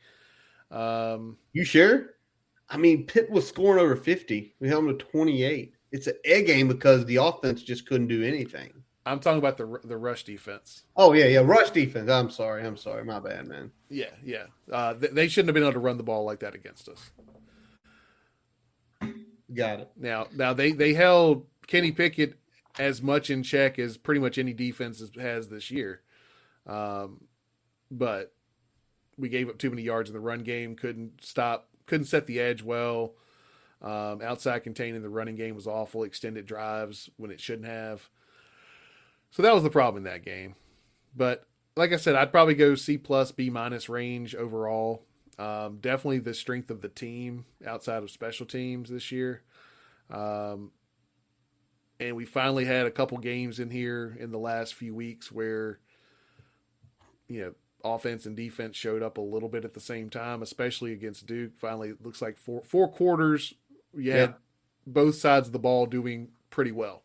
You sure? I mean, Pitt was scoring over 50. We held them to 28. It's an egg game because the offense just couldn't do anything. I'm talking about the rush defense. Oh, yeah. Rush defense. I'm sorry. My bad, man. Yeah. They shouldn't have been able to run the ball like that against us. Got it. Now they held Kenny Pickett as much in check as pretty much any defense has this year. But we gave up too many yards in the run game, couldn't set the edge well. Outside containing the running game was awful, extended drives when it shouldn't have. So that was the problem in that game. But like I said, I'd probably go C plus B minus range overall. Definitely the strength of the team outside of special teams this year. And we finally had a couple games in here in the last few weeks where, offense and defense showed up a little bit at the same time, especially against Duke. Finally, it looks like four quarters, you had both sides of the ball doing pretty well.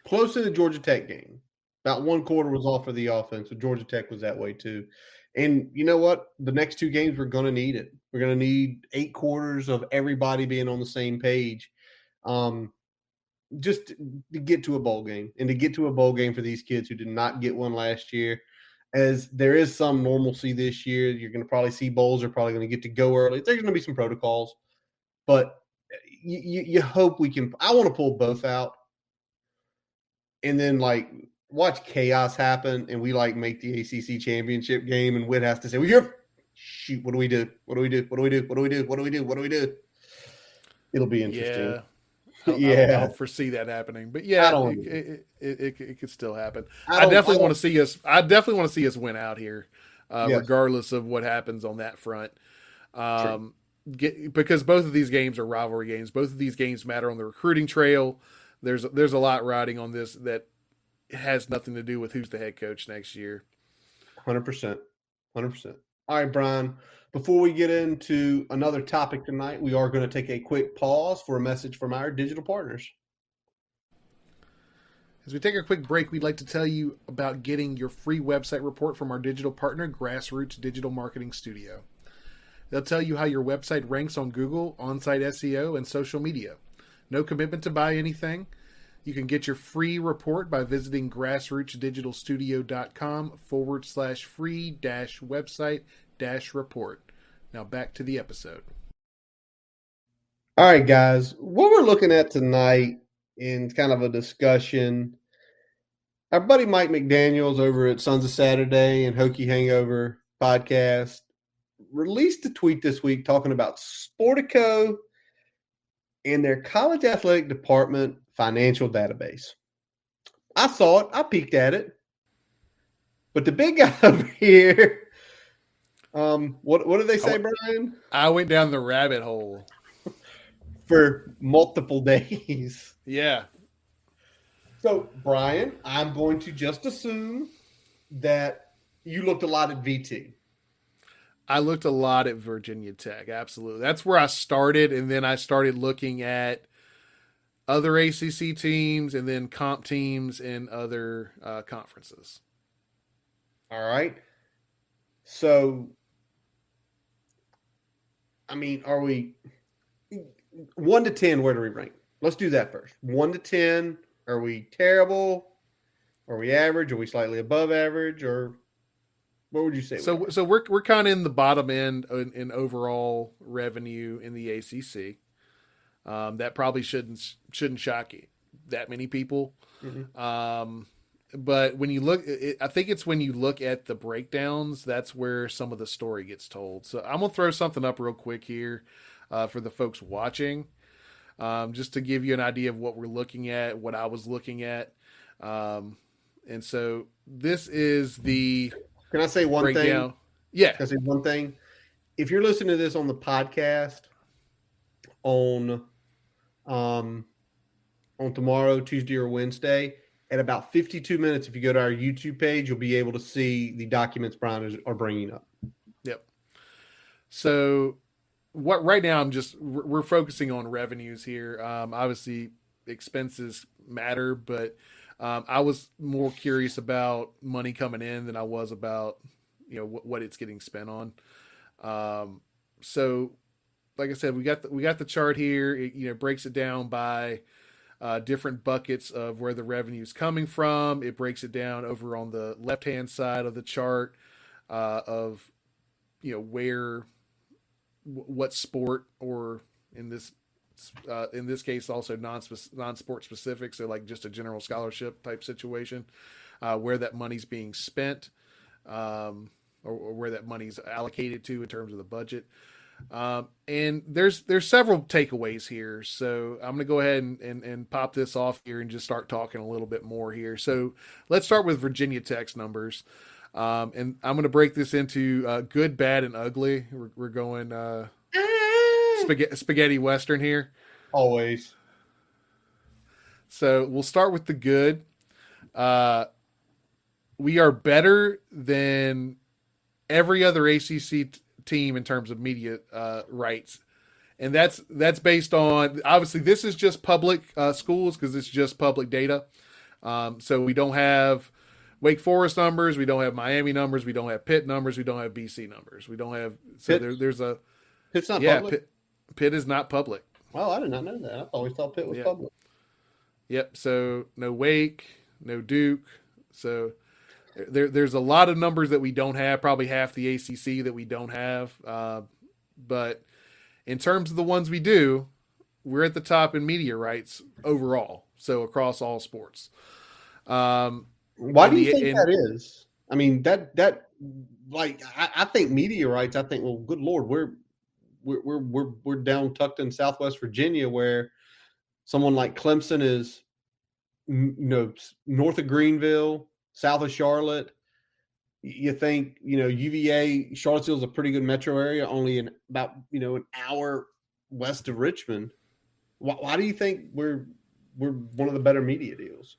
Close to the Georgia Tech game. About one quarter was off for the offense, but Georgia Tech was that way too. And you know what? The next two games, we're going to need it. We're going to need 8 quarters of everybody being on the same page. Just to get to a bowl game and to get to a bowl game for these kids who did not get one last year. As there is some normalcy this year, you're going to probably see bowls are probably going to get to go early. There's going to be some protocols, but you hope we can. I want to pull both out and then watch chaos happen, and we make the ACC championship game, and Witt has to say, "Well, shoot, what do we do? What do we do? What do we do? What do we do? What do we do? What do we do?" It'll be interesting. Yeah. I don't foresee that happening, but yeah, it could still happen. I definitely want to see us. I definitely want to see us win out here, regardless of what happens on that front. Because both of these games are rivalry games. Both of these games matter on the recruiting trail. There's a lot riding on this that has nothing to do with who's the head coach next year. 100%. All right, Brian. Before we get into another topic tonight, we are going to take a quick pause for a message from our digital partners. As we take a quick break, we'd like to tell you about getting your free website report from our digital partner, Grassroots Digital Marketing Studio. They'll tell you how your website ranks on Google, on-site SEO, and social media. No commitment to buy anything. You can get your free report by visiting grassrootsdigitalstudio.com/free-website-report. Now back to the episode. All right, guys. What we're looking at tonight in kind of a discussion, our buddy Mike McDaniels over at Sons of Saturday and Hokie Hangover podcast released a tweet this week talking about Sportico and their college athletic department financial database. I saw it. I peeked at it. But the big guy over here, what did they say, Brian? I went down the rabbit hole. For multiple days. Yeah. So, Brian, I'm going to just assume that you looked a lot at VT. I looked a lot at Virginia Tech, absolutely. That's where I started, and then I started looking at other ACC teams and then comp teams in other conferences. All right. So, I mean, are we 1 to 10, where do we rank? Let's do that first. 1 to 10, are we terrible? Are we average? Are we slightly above average? Or what would you say we are? So we're kind of in the bottom end in overall revenue in the ACC. That probably shouldn't shock that many people. Mm-hmm. But when you look, I think it's when you look at the breakdowns, that's where some of the story gets told. So I'm gonna throw something up real quick here for the folks watching, just to give you an idea of what we're looking at, what I was looking at. Um, and so this is the Can I say one thing? breakdown. Yeah. Can I say one thing? If you're listening to this on the podcast on um, on tomorrow, Tuesday or Wednesday, at about 52 minutes, if you go to our YouTube page, you'll be able to see the documents Brian are bringing up. Yep. So what right now we're focusing on revenues here. Obviously expenses matter, but I was more curious about money coming in than I was about what it's getting spent on. So like I said, we got the chart here. It breaks it down by different buckets of where the revenue is coming from. It breaks it down over on the left hand side of the chart of where what sport, or in this case also non-sport specific, so like just a general scholarship type situation, where that money's being spent, or where that money's allocated to in terms of the budget. And there's several takeaways here, so I'm going to go ahead and pop this off here and just start talking a little bit more here. So let's start with Virginia Tech's numbers. And I'm going to break this into good, bad, and ugly. We're going spaghetti Western here. Always. So we'll start with the good. We are better than every other ACC team in terms of media rights. And that's based on, obviously, this is just public schools because it's just public data. So we don't have Wake Forest numbers, we don't have Miami numbers, we don't have Pitt numbers, we don't have BC numbers, we don't have. So there's a. Pitt's not public. Pitt is not public. Oh, I did not know that. I always thought Pitt was public. Yep. So no Wake, no Duke. So there's a lot of numbers that we don't have. Probably half the ACC that we don't have. But in terms of the ones we do, we're at the top in media rights overall. So across all sports. Why do you think that is? I mean, that like I think media rights. I think, well, good Lord, we're down tucked in Southwest Virginia, where someone like Clemson is, north of Greenville, south of Charlotte. You think UVA, Charlottesville is a pretty good metro area, only about an hour west of Richmond. Why do you think we're one of the better media deals?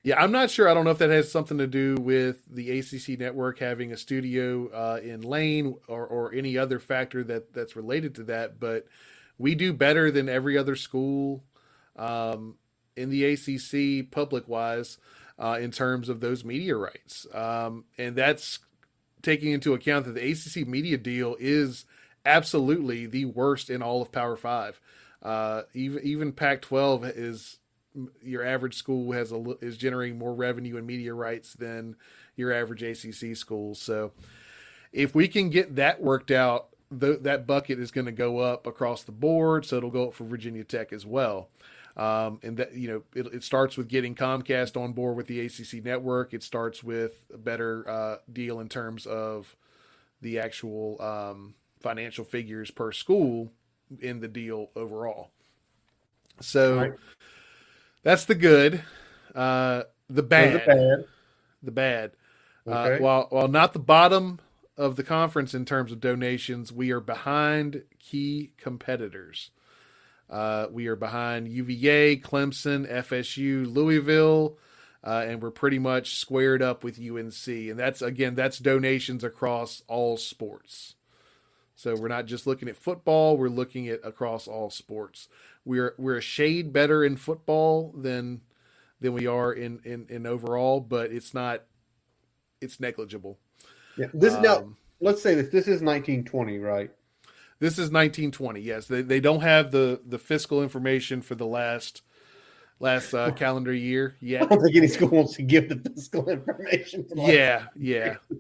Yeah, I'm not sure. I don't know if that has something to do with the ACC network having a studio in Lane, or any other factor that's related to that. But we do better than every other school in the ACC public wise in terms of those media rights. And that's taking into account that the ACC media deal is absolutely the worst in all of Power 5. Even Pac-12 is, your average school is generating more revenue and media rights than your average ACC school. So if we can get that worked out, that bucket is going to go up across the board. So it'll go up for Virginia Tech as well. And that, it starts with getting Comcast on board with the ACC network. It starts with a better deal in terms of the actual financial figures per school in the deal overall. So right. That's the good. The bad. The bad. Okay. While not the bottom of the conference in terms of donations, we are behind key competitors. We are behind UVA, Clemson, FSU, Louisville, and we're pretty much squared up with UNC. And that's donations across all sports. So we're not just looking at football; we're looking at across all sports. We're a shade better in football than we are in overall, but it's negligible. Yeah, this now. Let's say this is 1920, right? This is 1920. Yes, they don't have the fiscal information for the last calendar year I yet. don't think any school wants to give the fiscal information for the last. Yeah, yeah, yeah.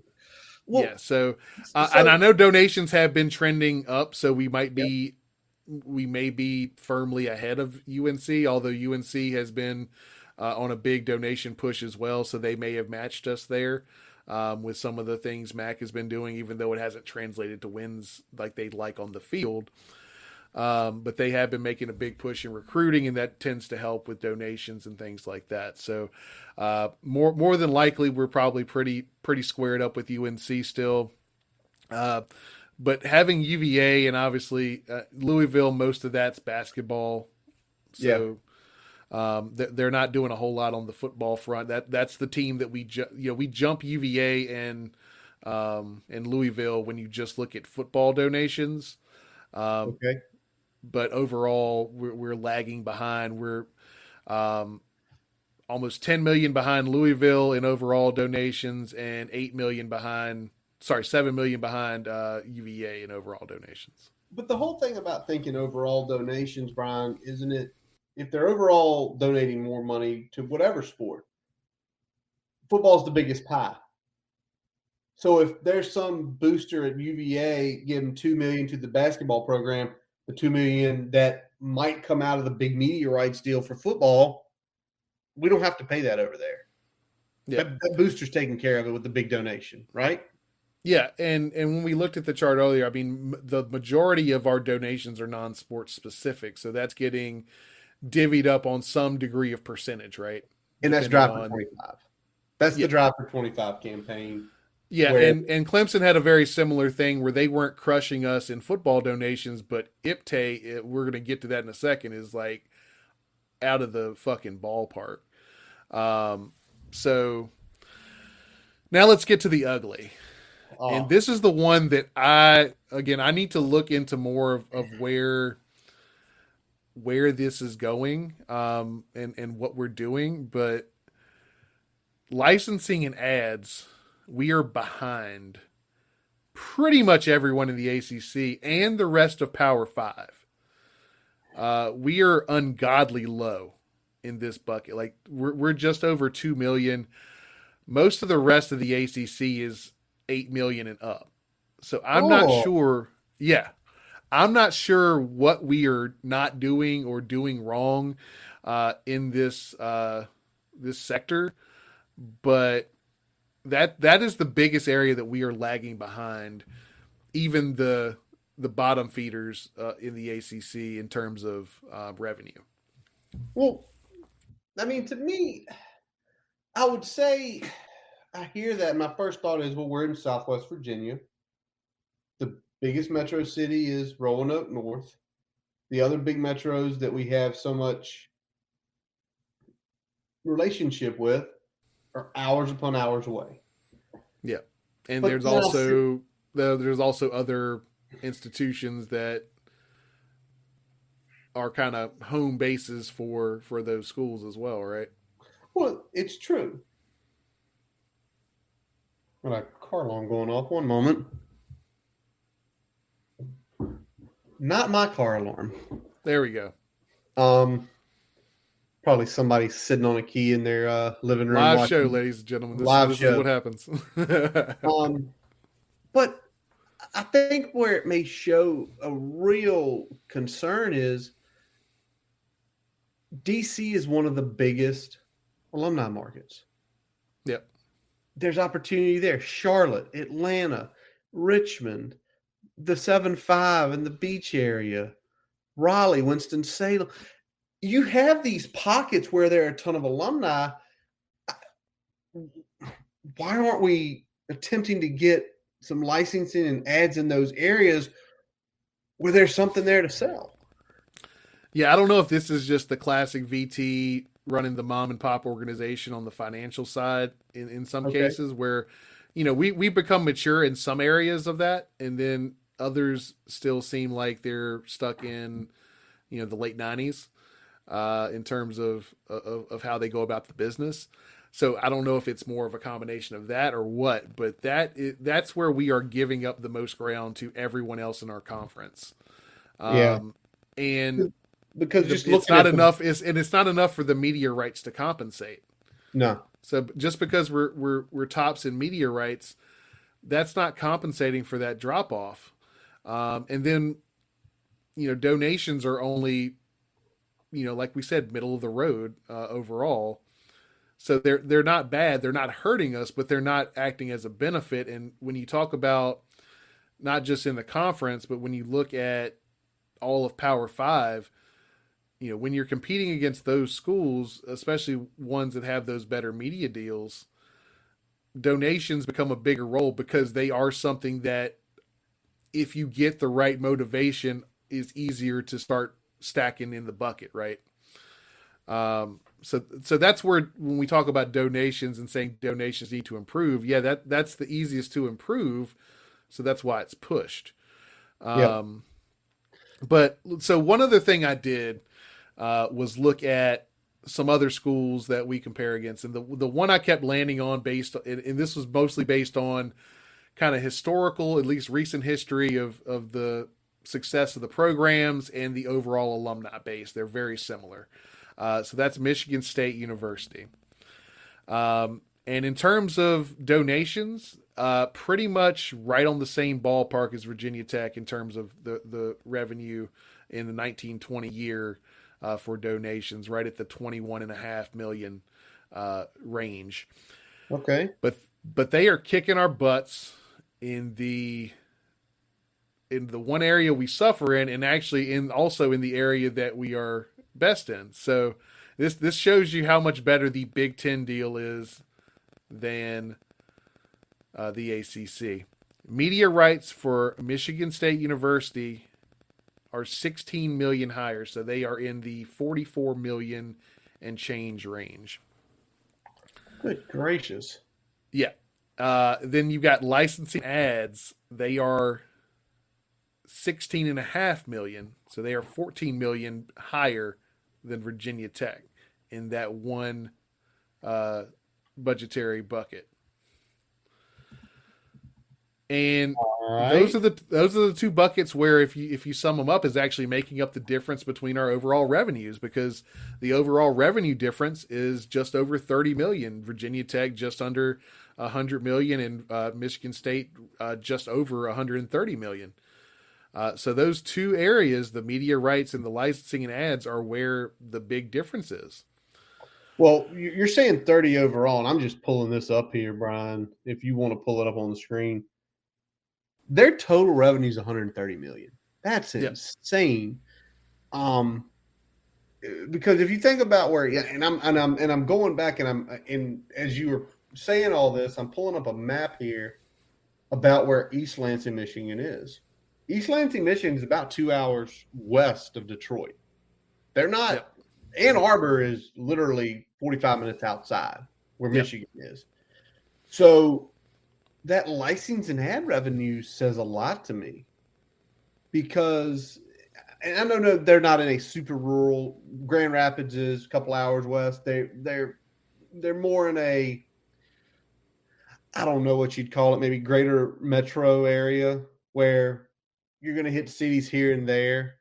Well, So, and I so know donations have been trending up, so we may be firmly ahead of UNC, although UNC has been on a big donation push as well, so they may have matched us there with some of the things Mac has been doing, even though it hasn't translated to wins like they'd like on the field. But they have been making a big push in recruiting, and that tends to help with donations and things like that. So, more than likely, we're probably pretty squared up with UNC still. Uh, but having UVA and obviously Louisville, most of that's basketball. yeah, So they're not doing a whole lot on the football front. That's the team that we jump UVA and Louisville when you just look at football donations. Um, okay. but overall, we're lagging behind. We're um, almost 10 million behind Louisville in overall donations and 8 million behind. Sorry, 7 million behind UVA in overall donations. But the whole thing about thinking overall donations, Brian, isn't it? If they're overall donating more money to whatever sport, football's the biggest pie. So if there's some booster at UVA giving 2 million to the basketball program, the 2 million that might come out of the big media rights deal for football, we don't have to pay that over there. Yeah. That booster's taking care of it with the big donation, right? Yeah, and when we looked at the chart earlier, I mean, the majority of our donations are non-sport specific, so that's getting divvied up on some degree of percentage, right? And that's Depending Drive for on 25. That's the yeah, Drive for 25 campaign yeah, where and Clemson had a very similar thing where they weren't crushing us in football donations, but IPTAY, we're going to get to that in a second, is like out of the fucking ballpark. Um, so now let's get to the ugly. And oh, this is the one that I need to look into more of where this is going and what we're doing. But licensing and ads, we are behind pretty much everyone in the ACC and the rest of Power Five. We are ungodly low in this bucket. Like we're just over 2 million. Most of the rest of the ACC is 8 million and up. So I'm not oh, sure. Yeah, I'm not sure what we are not doing or doing wrong in this sector, but that is the biggest area that we are lagging behind. Even the bottom feeders in the ACC in terms of revenue. well, I mean, to me, I would say I hear that. My first thought is, well, we're in Southwest Virginia. The biggest metro city is Roanoke North. The other big metros that we have so much relationship with are hours upon hours away. Yeah, and But then I sit, there's also other institutions that are kind of home bases for those schools as well, right? well, it's true. Got a car alarm going off. One moment. Not my car alarm. There we go. Um, Probably somebody sitting on a key in their living room Live show, watching ladies and gentlemen. This live this is show. what happens. Um, but I think where it may show a real concern is DC is one of the biggest alumni markets. Yep. There's opportunity there. Charlotte, Atlanta, Richmond, the 7-5 in the beach area, Raleigh, Winston-Salem. You have these pockets where there are a ton of alumni. Why aren't we attempting to get some licensing and ads in those areas where there's something there to sell? Yeah, I don't know if this is just the classic VT running the mom and pop organization on the financial side in some Okay. cases where, we become mature in some areas of that, and then others still seem like they're stuck in, the late 90s in terms of how they go about the business. So I don't know if it's more of a combination of that or what, but that's where we are giving up the most ground to everyone else in our conference. Yeah. And because just It's looking not at the enough. It's not enough for the media rights to compensate. no, So just because we're tops in media rights, that's not compensating for that drop off. And then donations are only like we said, middle of the road overall. So they're not bad. They're not hurting us, but they're not acting as a benefit. And when you talk about not just in the conference, but when you look at all of Power Five, when you're competing against those schools, especially ones that have those better media deals, donations become a bigger role because they are something that, if you get the right motivation, is easier to start stacking in the bucket, right? So that's where, when we talk about donations and saying donations need to improve, yeah, that's the easiest to improve. So that's why it's pushed. yep, Um, but so one other thing I did was look at some other schools that we compare against, and the one I kept landing on and this was mostly based on kind of historical, at least recent history of the success of the programs and the overall alumni base. They're very similar. So that's Michigan State University. And in terms of donations, pretty much right on the same ballpark as Virginia Tech in terms of the revenue in the 1920 year for donations, right at the 21.5 million range. okay, But they are kicking our butts in the one area we suffer in, and actually also in the area that we are best in. So this shows you how much better the Big Ten deal is than the ACC. Media rights for Michigan State University are 16 million higher, so they are in the 44 million and change range. good gracious. Yeah. Then you've got licensing ads. They are 16.5 million, so they are 14 million higher than Virginia Tech in that one uh, budgetary bucket. And All those right. are the two buckets where, if you sum them up, is actually making up the difference between our overall revenues, because the overall revenue difference is just over 30 million. Virginia Tech just under 100 million, and Michigan State just over 130 million. So those two areas, the media rights and the licensing and ads, are where the big difference is. Well, you're saying 30 overall, and I'm just pulling this up here, Brian. If you want to pull it up on the screen, their total revenue is 130 million. That's Yep. insane. Um, because if you think about where, yeah, and I'm going back, and as you were saying all this, I'm pulling up a map here about where East Lansing, Michigan is. East Lansing, Michigan is about 2 hours west of Detroit. They're not. Yep. Ann Arbor is literally 45 minutes outside where Yep. Michigan is. So that license and ad revenue says a lot to me, because, and I don't know, they're not in a super rural. Grand Rapids is a couple hours west. They're more in a, I don't know what you'd call it, maybe greater metro area where you're going to hit cities here and there.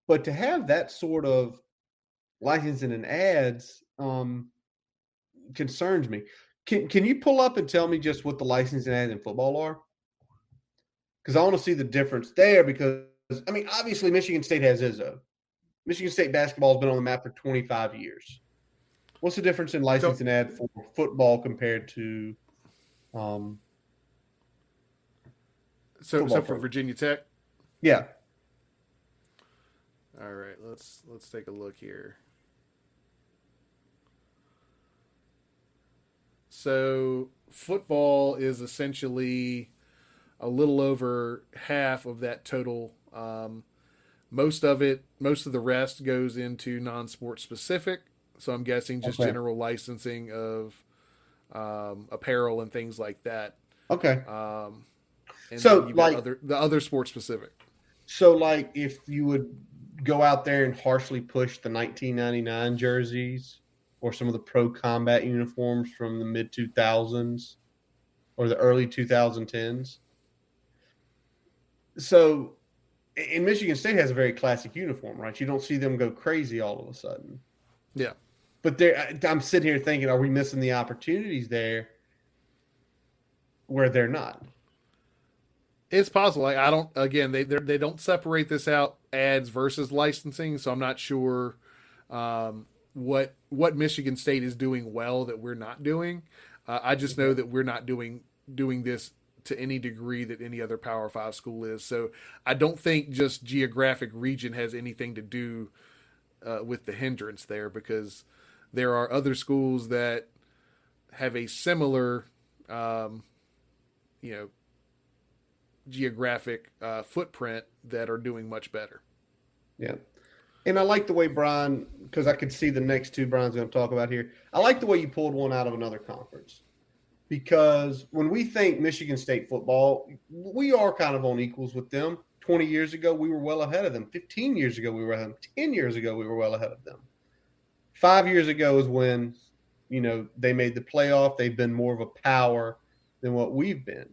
But to have that sort of licensing and ads concerns me. Can you pull up and tell me just what the licensing ads in football are? Because I want to see the difference there. Because I mean, obviously, Michigan State has Izzo. Michigan State basketball has been on the map for 25 years. What's the difference in So licensing ad for football compared to um, so football for program? Virginia Tech. Yeah. All right, let's take a look here. So football is essentially a little over half of that total. Most of the rest goes into non-sport specific. So I'm guessing just Okay. general licensing of apparel and things like that. Okay. Um, and then So you've got like, the other sport specific. if you would go out there and harshly push the 1999 jerseys or some of the pro combat uniforms from the mid 2000s or the early 2010s. So And Michigan State has a very classic uniform, right? You don't see them go crazy all of a sudden. Yeah. But I'm sitting here thinking, are we missing the opportunities there where they're not? It's possible. Like, I don't. Again, they don't separate this out ads versus licensing, so I'm not sure what Michigan State is doing well that we're not doing. I just know Okay. that we're not doing this to any degree that any other Power Five school is. So I don't think just geographic region has anything to do with the hindrance there, because there are other schools that have a similar, um, you know, geographic footprint that are doing much better. Yeah. And I like the way Brian, because I could see the next two Brian's going to talk about here. I like the way you pulled one out of another conference, because when we think Michigan State football, we are kind of on equals with them. 20 years ago, we were well ahead of them. 15 years ago, we were ahead of them. 10 years ago, we were well ahead of them. 5 years ago is when, they made the playoff. They've been more of a power than what we've been.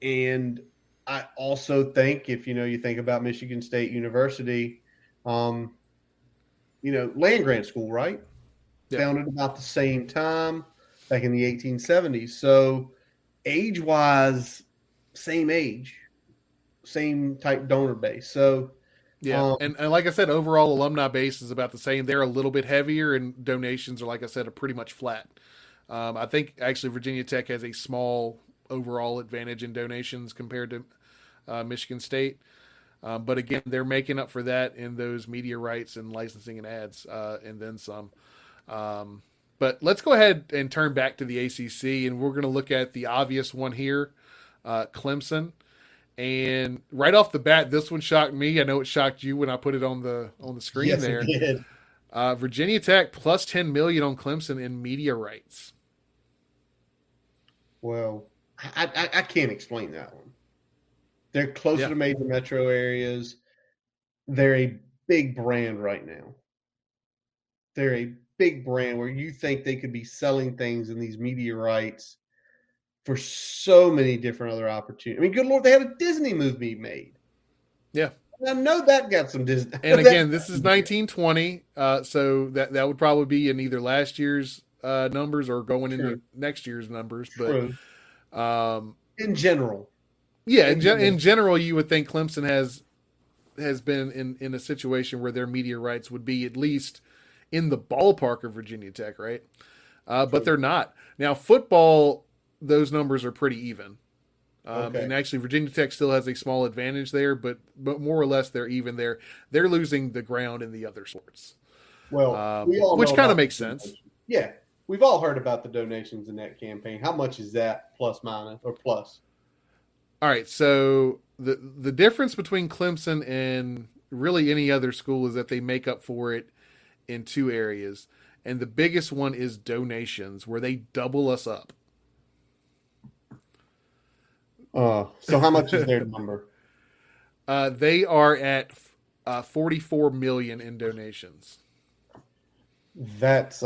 And I also think if, you think about Michigan State University, um, land grant school, right? Yeah, Founded about the same time back in the 1870s. So age wise, same age, same type donor base. So, yeah, um, and like I said, overall alumni base is about the same. They're a little bit heavier, and donations are, like I said, are pretty much flat. I think actually Virginia Tech has a small overall advantage in donations compared to Michigan State. But again, they're making up for that in those media rights and licensing and ads, and then some. Um, but let's go ahead and turn back to the ACC, and we're going to look at the obvious one here, Clemson. And right off the bat, this one shocked me. I know it shocked you when I put it on the screen yes, it there. did. Virginia Tech plus 10 million on Clemson in media rights. Well, I can't explain that one. They're closer Yeah, to major metro areas. They're a big brand right now. They're a big brand where you think they could be selling things in these media rights for so many different other opportunities. I mean, good Lord, they had a Disney movie made. yeah. I know that got some Disney. And That again, this is 1920, so that would probably be in either last year's numbers or going into true, next year's numbers. But true. um, In general, yeah, in general, in general, you would think Clemson has been in a situation where their media rights would be at least in the ballpark of Virginia Tech, right? But true. they're not. Now, football, those numbers are pretty even. Okay. And actually, Virginia Tech still has a small advantage there, but more or less they're even there. They're losing the ground in the other sports, Well, we all know which kind of about makes the sense. donations. Yeah, we've all heard about the donations in that campaign. How much is that plus minus or plus? All right, so the difference between Clemson and really any other school is that they make up for it in two areas, and the biggest one is donations, where they double us up. So how much is their number? They are at 44 million in donations, That's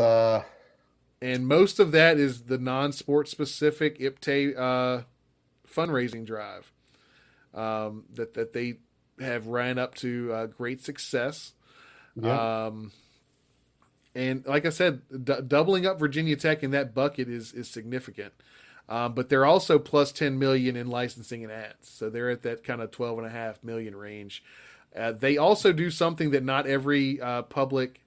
and most of that is the non-sport specific IPTE fundraising drive that they have ran up to great success. yeah. Um, and like I said, doubling up Virginia Tech in that bucket is significant. But they're also plus 10 million in licensing and ads, so they're at that kind of 12.5 million range. They also do something that not every public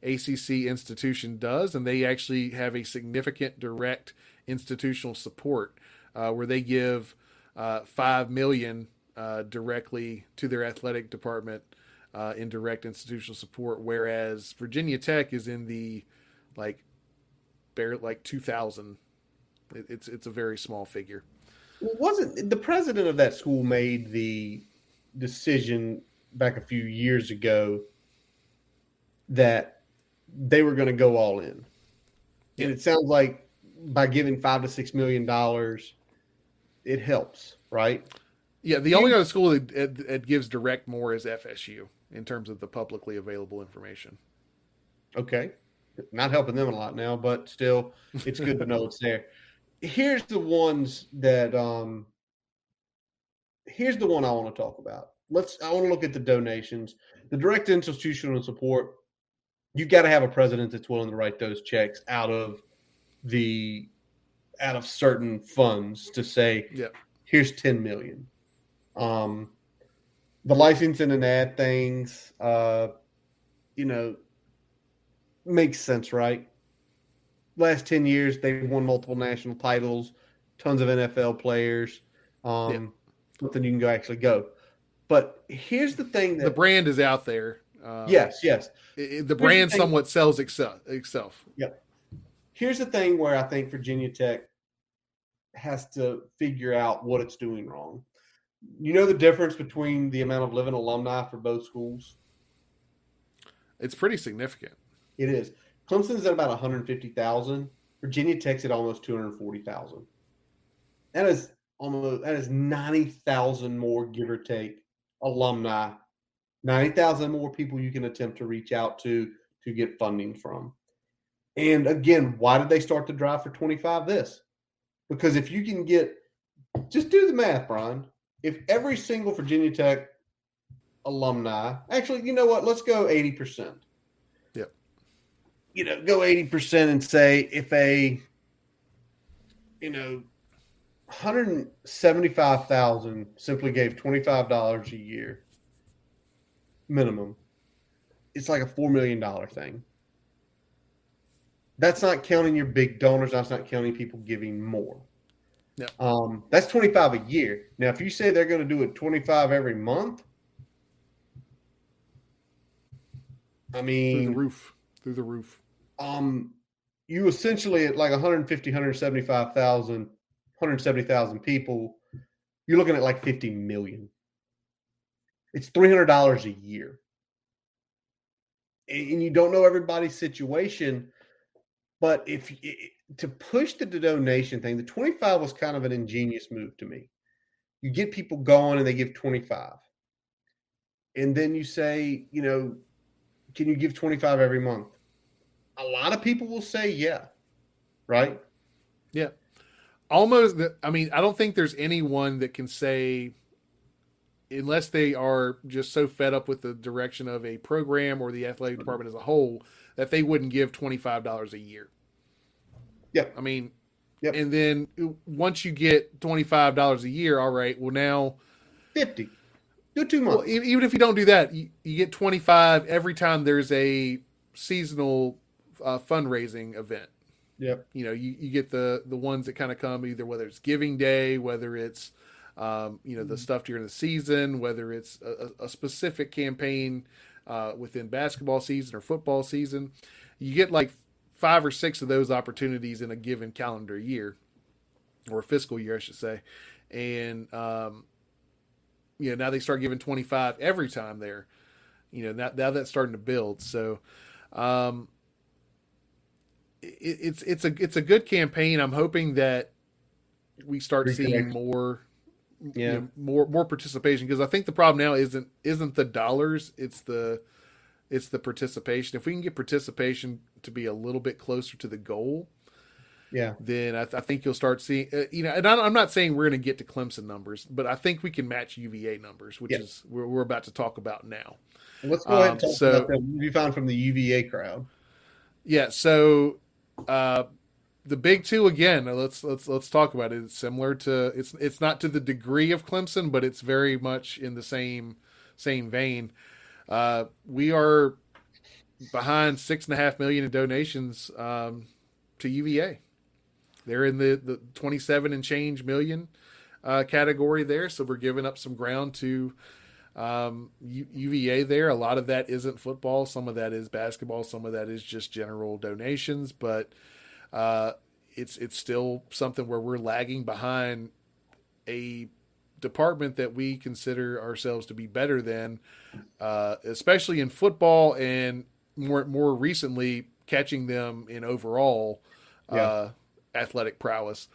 ACC institution does, and they actually have a significant direct institutional support, where they give 5 million directly to their athletic department in direct institutional support, whereas Virginia Tech is in the like bare like 2,000. It's a very small figure. Wasn't the president of that school made the decision back a few years ago that they were going to go all in? Yeah, And it sounds like by giving $5 to $6 million, it helps, right? yeah. The only You other school that gives direct more is FSU in terms of the publicly available information. okay? Not helping them a lot now, but still, it's good to know it's there. Here's the ones that here's the one I want to talk about. I want to look at the donations, the direct institutional support. You've got to have a president that's willing to write those checks the out of certain funds to say, Yeah. here's 10 million. The licensing and ad things, makes sense, right? Last 10 years, they've won multiple national titles, tons of NFL players, Yeah. something you can actually go. But here's the thing The that, brand is out there. yes. The Here's the brand thing, somewhat sells itself. yeah. Here's the thing where I think Virginia Tech has to figure out what it's doing wrong. You know the difference between the amount of living alumni for both schools? It's pretty significant. It is. Clemson's at about 150,000. Virginia Tech's at almost 240,000. That is 90,000 more, give or take, alumni. 90,000 more people you can attempt to reach out to get funding from. And again, why did they start the drive for 25 this? Because if you can get, just do the math, Brian. If every single Virginia Tech alumni, actually, you know what? Let's go 80%. Yep. Go 80% and say if 175,000 simply gave $25 a year minimum, it's like a $4 million thing. That's not counting your big donors. That's not counting people giving more. Yeah. That's 25 a year. Now, if you say they're going to do it 25 every month, I mean, through the roof. You essentially at like 150, 170,000 people, you're looking at like 50 million. It's $300 a year. And you don't know everybody's situation, but to push the donation thing, the 25 was kind of an ingenious move to me. You get people going and they give 25. And then you say, can you give 25 every month? A lot of people will say, yeah. Right? Yeah. Almost, I mean, I don't think there's anyone that can say, unless they are just so fed up with the direction of a program or the athletic department as a whole, that they wouldn't give $25 a year. Yeah. I mean, yep. And then once you get $25 a year, all right, well, now 50. Do 2 months. Well, even if you don't do that, you get 25 every time there's a seasonal fundraising event. Yep. You get the ones that kind of come either whether it's Giving Day, whether it's the stuff during the season, whether it's a specific campaign within basketball season or football season. You get like 5 or 6 of those opportunities in a given calendar year or fiscal year, I should say, and now they start giving 25 every time there. Now that's starting to build. So it's a good campaign. I'm hoping that we start seeing more more participation, because I think the problem now isn't the dollars, it's the participation. If we can get participation to be a little bit closer to the goal, then I think you'll start seeing, and I'm not saying we're going to get to Clemson numbers, but I think we can match UVA numbers, which is we're about to talk about now. Let's go ahead and talk about that. What you found from the UVA crowd? Yeah. So the big two again. Let's talk about it. It's similar to it's not to the degree of Clemson, but it's very much in the same vein. We are behind $6.5 million in donations to UVA. They're in the 27 and change million category there, so we're giving up some ground to UVA there. A lot of that isn't football, some of that is basketball, some of that is just general donations, but it's still something where we're lagging behind a department that we consider ourselves to be better than, especially in football, and more recently catching them in overall athletic prowess.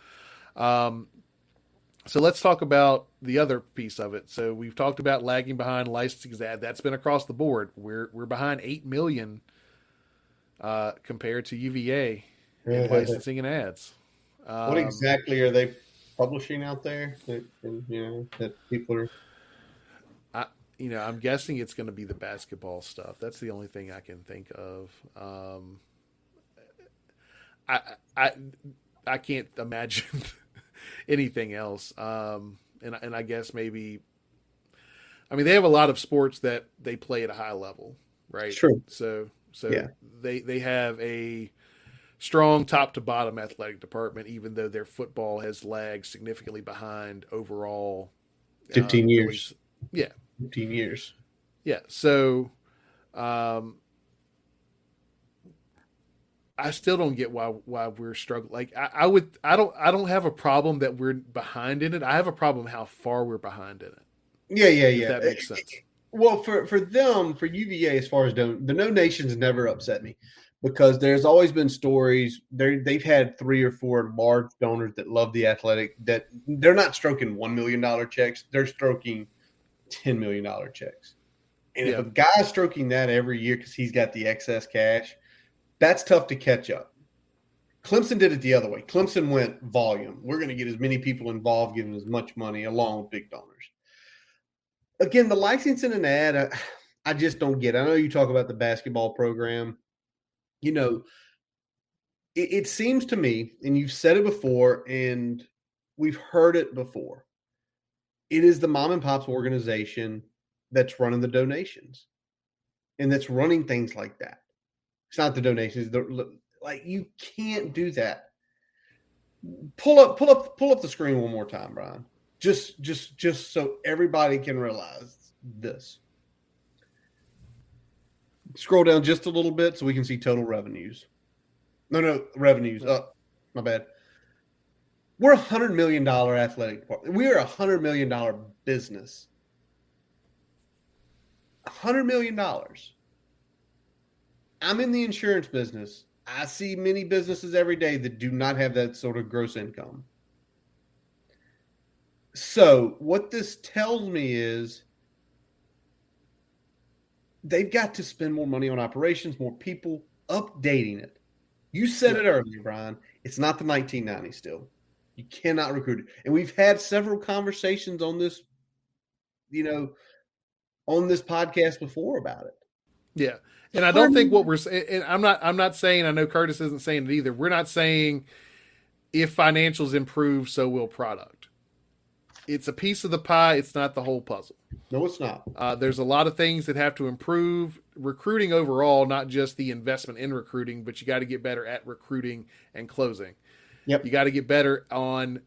So let's talk about the other piece of it. So we've talked about lagging behind licensing ad. That's been across the board. We're behind 8 million compared to UVA in licensing and ads. What exactly are they publishing out there that people are? I'm guessing it's going to be the basketball stuff. That's the only thing I can think of. I I I can't imagine anything else. And I guess maybe, I mean, they have a lot of sports that they play at a high level, right? True. So Yeah. they have a strong top to bottom athletic department, even though their football has lagged significantly behind overall. 15 Really, years. yeah, 15 years. yeah. So um, I still don't get why we're struggling. Like I don't have a problem that we're behind in it. I have a problem how far we're behind in it. Yeah, yeah, If yeah. that makes sense. Well, for them, for UVA, as far as the donations never upset me because there's always been stories. They've had 3 or 4 large donors that love the athletic that they're not stroking $1 million checks. They're stroking $10 million checks. And if Yeah, a guy's stroking that every year because he's got the excess cash, that's tough to catch up. Clemson did it the other way. Clemson went volume. We're going to get as many people involved, giving as much money along with big donors. Again, the licensing and ad, I just don't get it. I know you talk about the basketball program. You know, it seems to me, and you've said it before, and we've heard it before. It is the mom and pops organization that's running the donations and that's running things like that. It's not the donations. Like you can't do that. Pull up the screen one more time, Brian. Just so everybody can realize this. Scroll down just a little bit so we can see total revenues. No, revenues up. My bad. We're $100 million athletic department. We are $100 million business. $100 million. I'm in the insurance business. I see many businesses every day that do not have that sort of gross income. So what this tells me is they've got to spend more money on operations, more people updating it. You said yeah, it earlier, Brian. It's not the 1990s still. You cannot recruit it. And we've had several conversations on this, you know, on this podcast before about it. yeah. It's And I don't think what 100. we're saying. And I'm not saying. I know Curtis isn't saying it either. We're not saying if financials improve, so will product. It's a piece of the pie. It's not the whole puzzle. No, it's not. There's a lot of things that have to improve recruiting overall, not just the investment in recruiting, but you got to get better at recruiting and closing. You Yep. got to get better on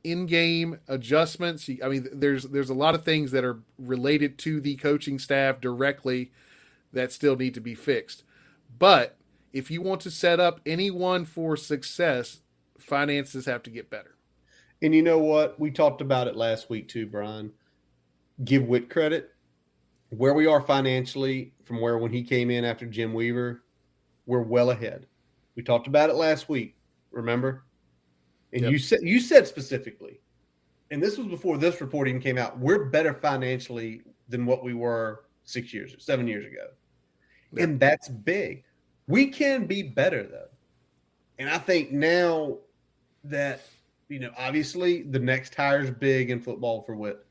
in-game adjustments. I mean, there's a lot of things that are related to the coaching staff directly that still need to be fixed. But if you want to set up anyone for success, finances have to get better. And you know what? We talked about it last week too, Brian. Give Witt credit. Where we are financially from where when he came in after Jim Weaver, we're well ahead. We talked about it last week, remember? And Yep. you said specifically, and this was before this report even came out, we're better financially than what we were 6 years, 7 years ago. Yep. And that's big. We can be better though. And I think now that, obviously the next hire is big in football for Witt.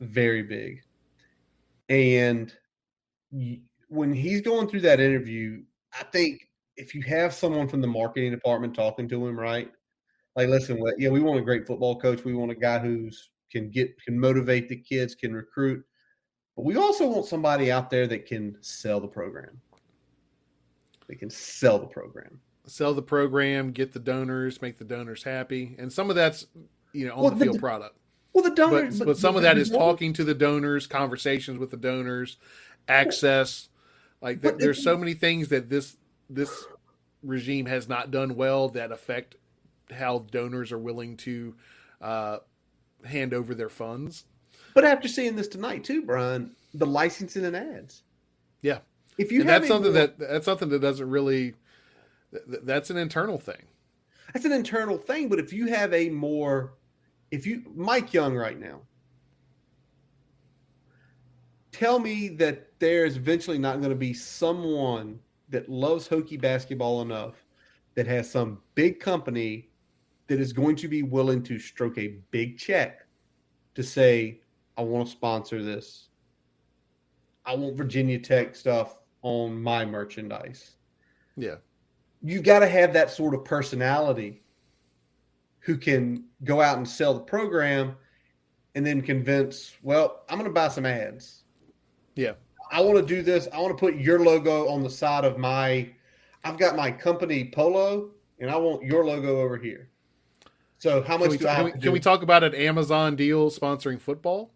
Very big. And when he's going through that interview, I think if you have someone from the marketing department talking to him, right? Like, listen, yeah, we want a great football coach. We want a guy who's can motivate the kids, can recruit, but we also want somebody out there that can sell the program. They can sell the program. Sell the program, get the donors, make the donors happy, and some of that's on Well, the field product. the donors, But some of that is talking to the donors, conversations with the donors, access. Like but there's so many things that this regime has not done well that affect how donors are willing to uh, hand over their funds. but after seeing this tonight too, Brian, the licensing and ads. Yeah, If you and have a more, that's something that doesn't really. That's an internal thing. that's an internal thing. But if you have a more, if you Mike Young right now, tell me that there's eventually not going to be someone that loves Hokie basketball enough that has some big company that is going to be willing to stroke a big check to say, I want to sponsor this. I want Virginia Tech stuff on my merchandise. Yeah. You got to have that sort of personality who can go out and sell the program and then convince, well, I'm going to buy some ads. Yeah. I want to do this. I want to put your logo on the side of I've got my company polo and I want your logo over here. So how Can much we do I have to can we do? talk about an Amazon deal sponsoring football?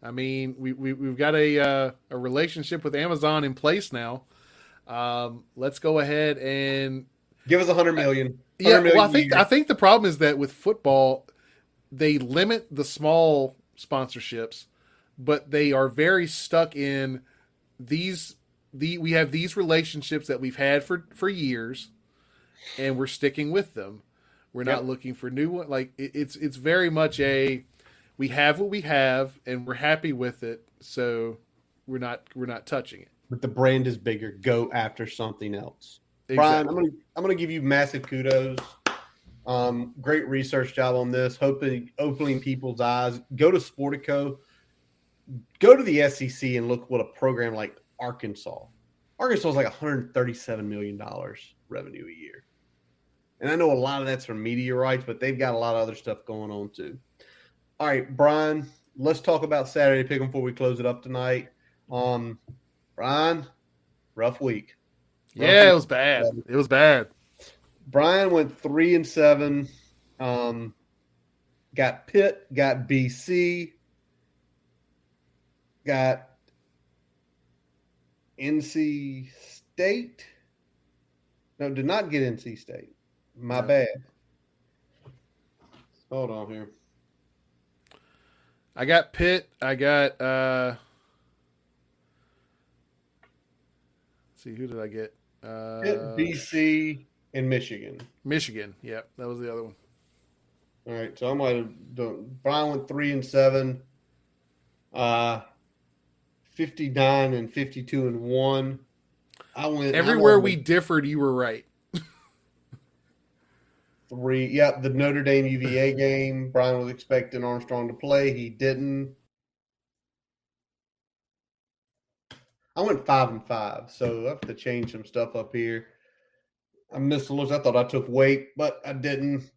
I mean, we've got a relationship with Amazon in place now. Let's go ahead and Give us 100 million, yeah. 100 Well, million a I year. think the problem is that with football, they limit the small sponsorships, but they are very stuck in these. We have these relationships that we've had for years, and we're sticking with them. We're not Yep. looking for new one. Like it's very much a we have what we have and we're happy with it, so we're not touching it. But the brand is bigger. Go after something else. Brian, Exactly. I'm gonna give you massive kudos. Great research job on this. Hoping opening people's eyes. Go to Sportico. Go to the SEC and look what a program like Arkansas. Arkansas is like $137 million revenue a year. And I know a lot of that's from media rights, but they've got a lot of other stuff going on too. All right, Brian, let's talk about Saturday pick 'em before we close it up tonight. Brian, rough week. Rough Yeah, it week. was bad. It was bad. Brian went 3-7. Um, got Pitt, got BC, got NC State. No, did not get NC State. My No. bad. Hold on here. I got Pitt. I got let's see, who did I get? Pitt, BC, and Michigan. Michigan. Yep, that was the other one. All right, so I might have done. Brian went 3-7, 59-52-1. I went. I Everywhere we normally differed, you were right. three. Yep, the Notre Dame UVA game. Brian was expecting Armstrong to play. He didn't. I went 5-5, so I have to change some stuff up here. I missed the looks. I thought I took weight, but I didn't.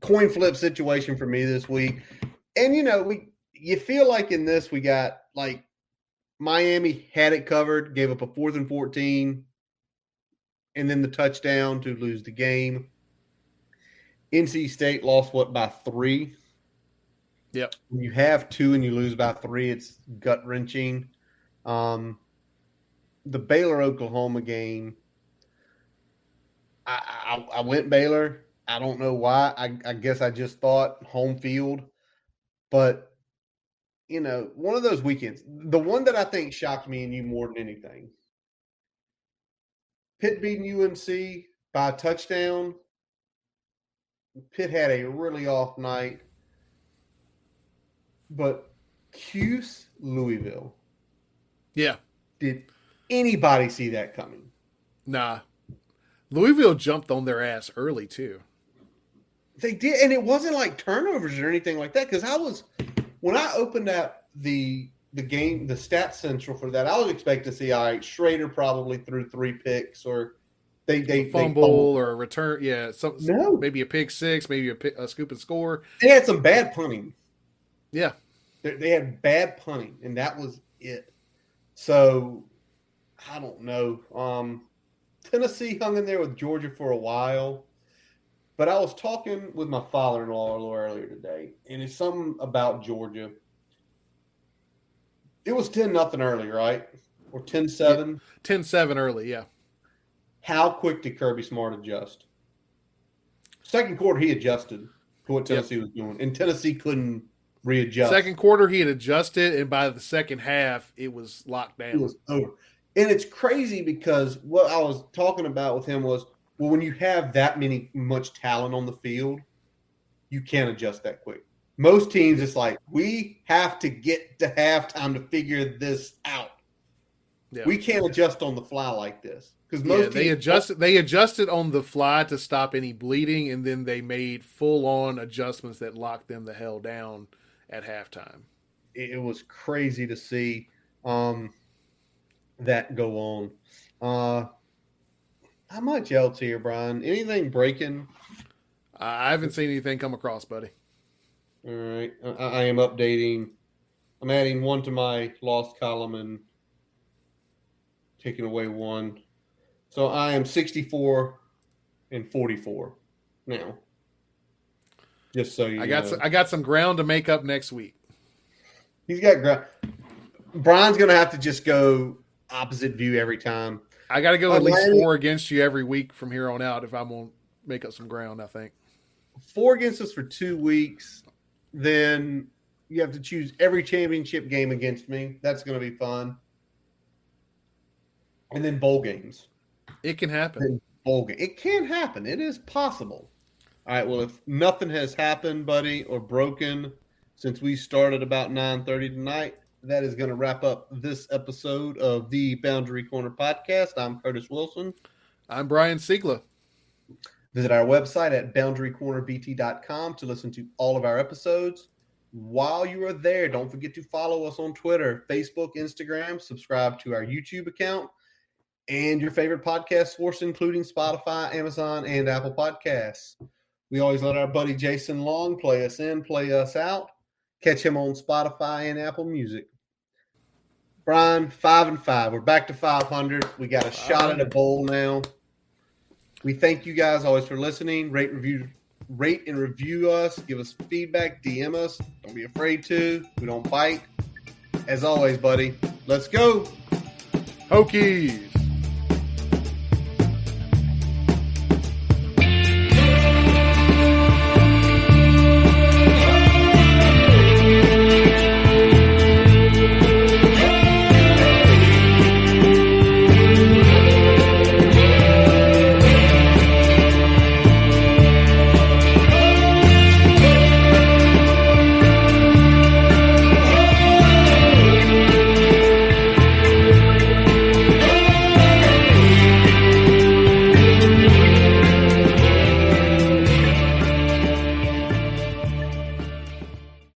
Coin flip situation for me this week. And you feel like in this we got like Miami had it covered, gave up a 4th and 14, and then the touchdown to lose the game. NC State lost by 3. Yep. When you have 2 and you lose by 3, it's gut wrenching. The Baylor Oklahoma game, I went Baylor. I don't know why. I guess I just thought home field, but one of those weekends. The one that I think shocked me and you more than anything. Pitt beating UNC by a touchdown. Pitt had a really off night, but Cuse Louisville. Yeah. Did anybody see that coming? Nah. Louisville jumped on their ass early too. They did, and it wasn't like turnovers or anything like that. Because when I opened up the game, the Stat Central for that, I was expecting to see, all right, Schrader probably threw 3 picks, or they Fumble or a return. Yeah, no, maybe a pick six, maybe a scoop and score. they had some bad punting. Yeah, They had bad punting, and that was it. So I don't know. Tennessee hung in there with Georgia for a while. But I was talking with my father-in-law a little earlier today, and it's something about Georgia. It was 10-0 early, right? Or 10-7. yeah. 10-7 early. Yeah. How quick did Kirby Smart adjust? Second quarter, he adjusted to what Tennessee was doing, and Tennessee couldn't readjust. Second quarter, he had adjusted, and by the second half, it was locked down. It was over. And it's crazy because what I was talking about with him was, well, when you have that much talent on the field, you can't adjust that quick. Most teams, it's like, we have to get to halftime to figure this out. Yeah. We can't adjust on the fly like this. Because most they adjusted on the fly to stop any bleeding, and then they made full-on adjustments that locked them the hell down at halftime. it was crazy to see that go on. How much else here, Brian? Anything breaking? I haven't seen anything come across, buddy. All right. I am updating. I'm adding one to my lost column and taking away one. So I am 64 and 44 now. Just so you know. I got some ground to make up next week. He's got ground. Brian's going to have to just go opposite view every time. I got to go at least 4 against you every week from here on out if I'm going to make up some ground, I think. 4 against us for 2 weeks. Then you have to choose every championship game against me. That's going to be fun. And then bowl games. It can happen. It can happen. It is possible. All right, well, if nothing has happened, buddy, or broken since we started about 9:30 tonight, that is going to wrap up this episode of the Boundary Corner podcast. I'm Curtis Wilson. I'm Brian Siegler. Visit our website at boundarycornerbt.com to listen to all of our episodes. While you are there, don't forget to follow us on Twitter, Facebook, Instagram, subscribe to our YouTube account, and your favorite podcast source, including Spotify, Amazon, and Apple Podcasts. We always let our buddy Jason Long play us in, play us out. Catch him on Spotify and Apple Music. Brian, 5-5. We're back to 500. We got a shot at a bowl now. We thank you guys always for listening. Rate and review us. Give us feedback. DM us. Don't be afraid to. We don't bite. As always, buddy, let's go. Hokies.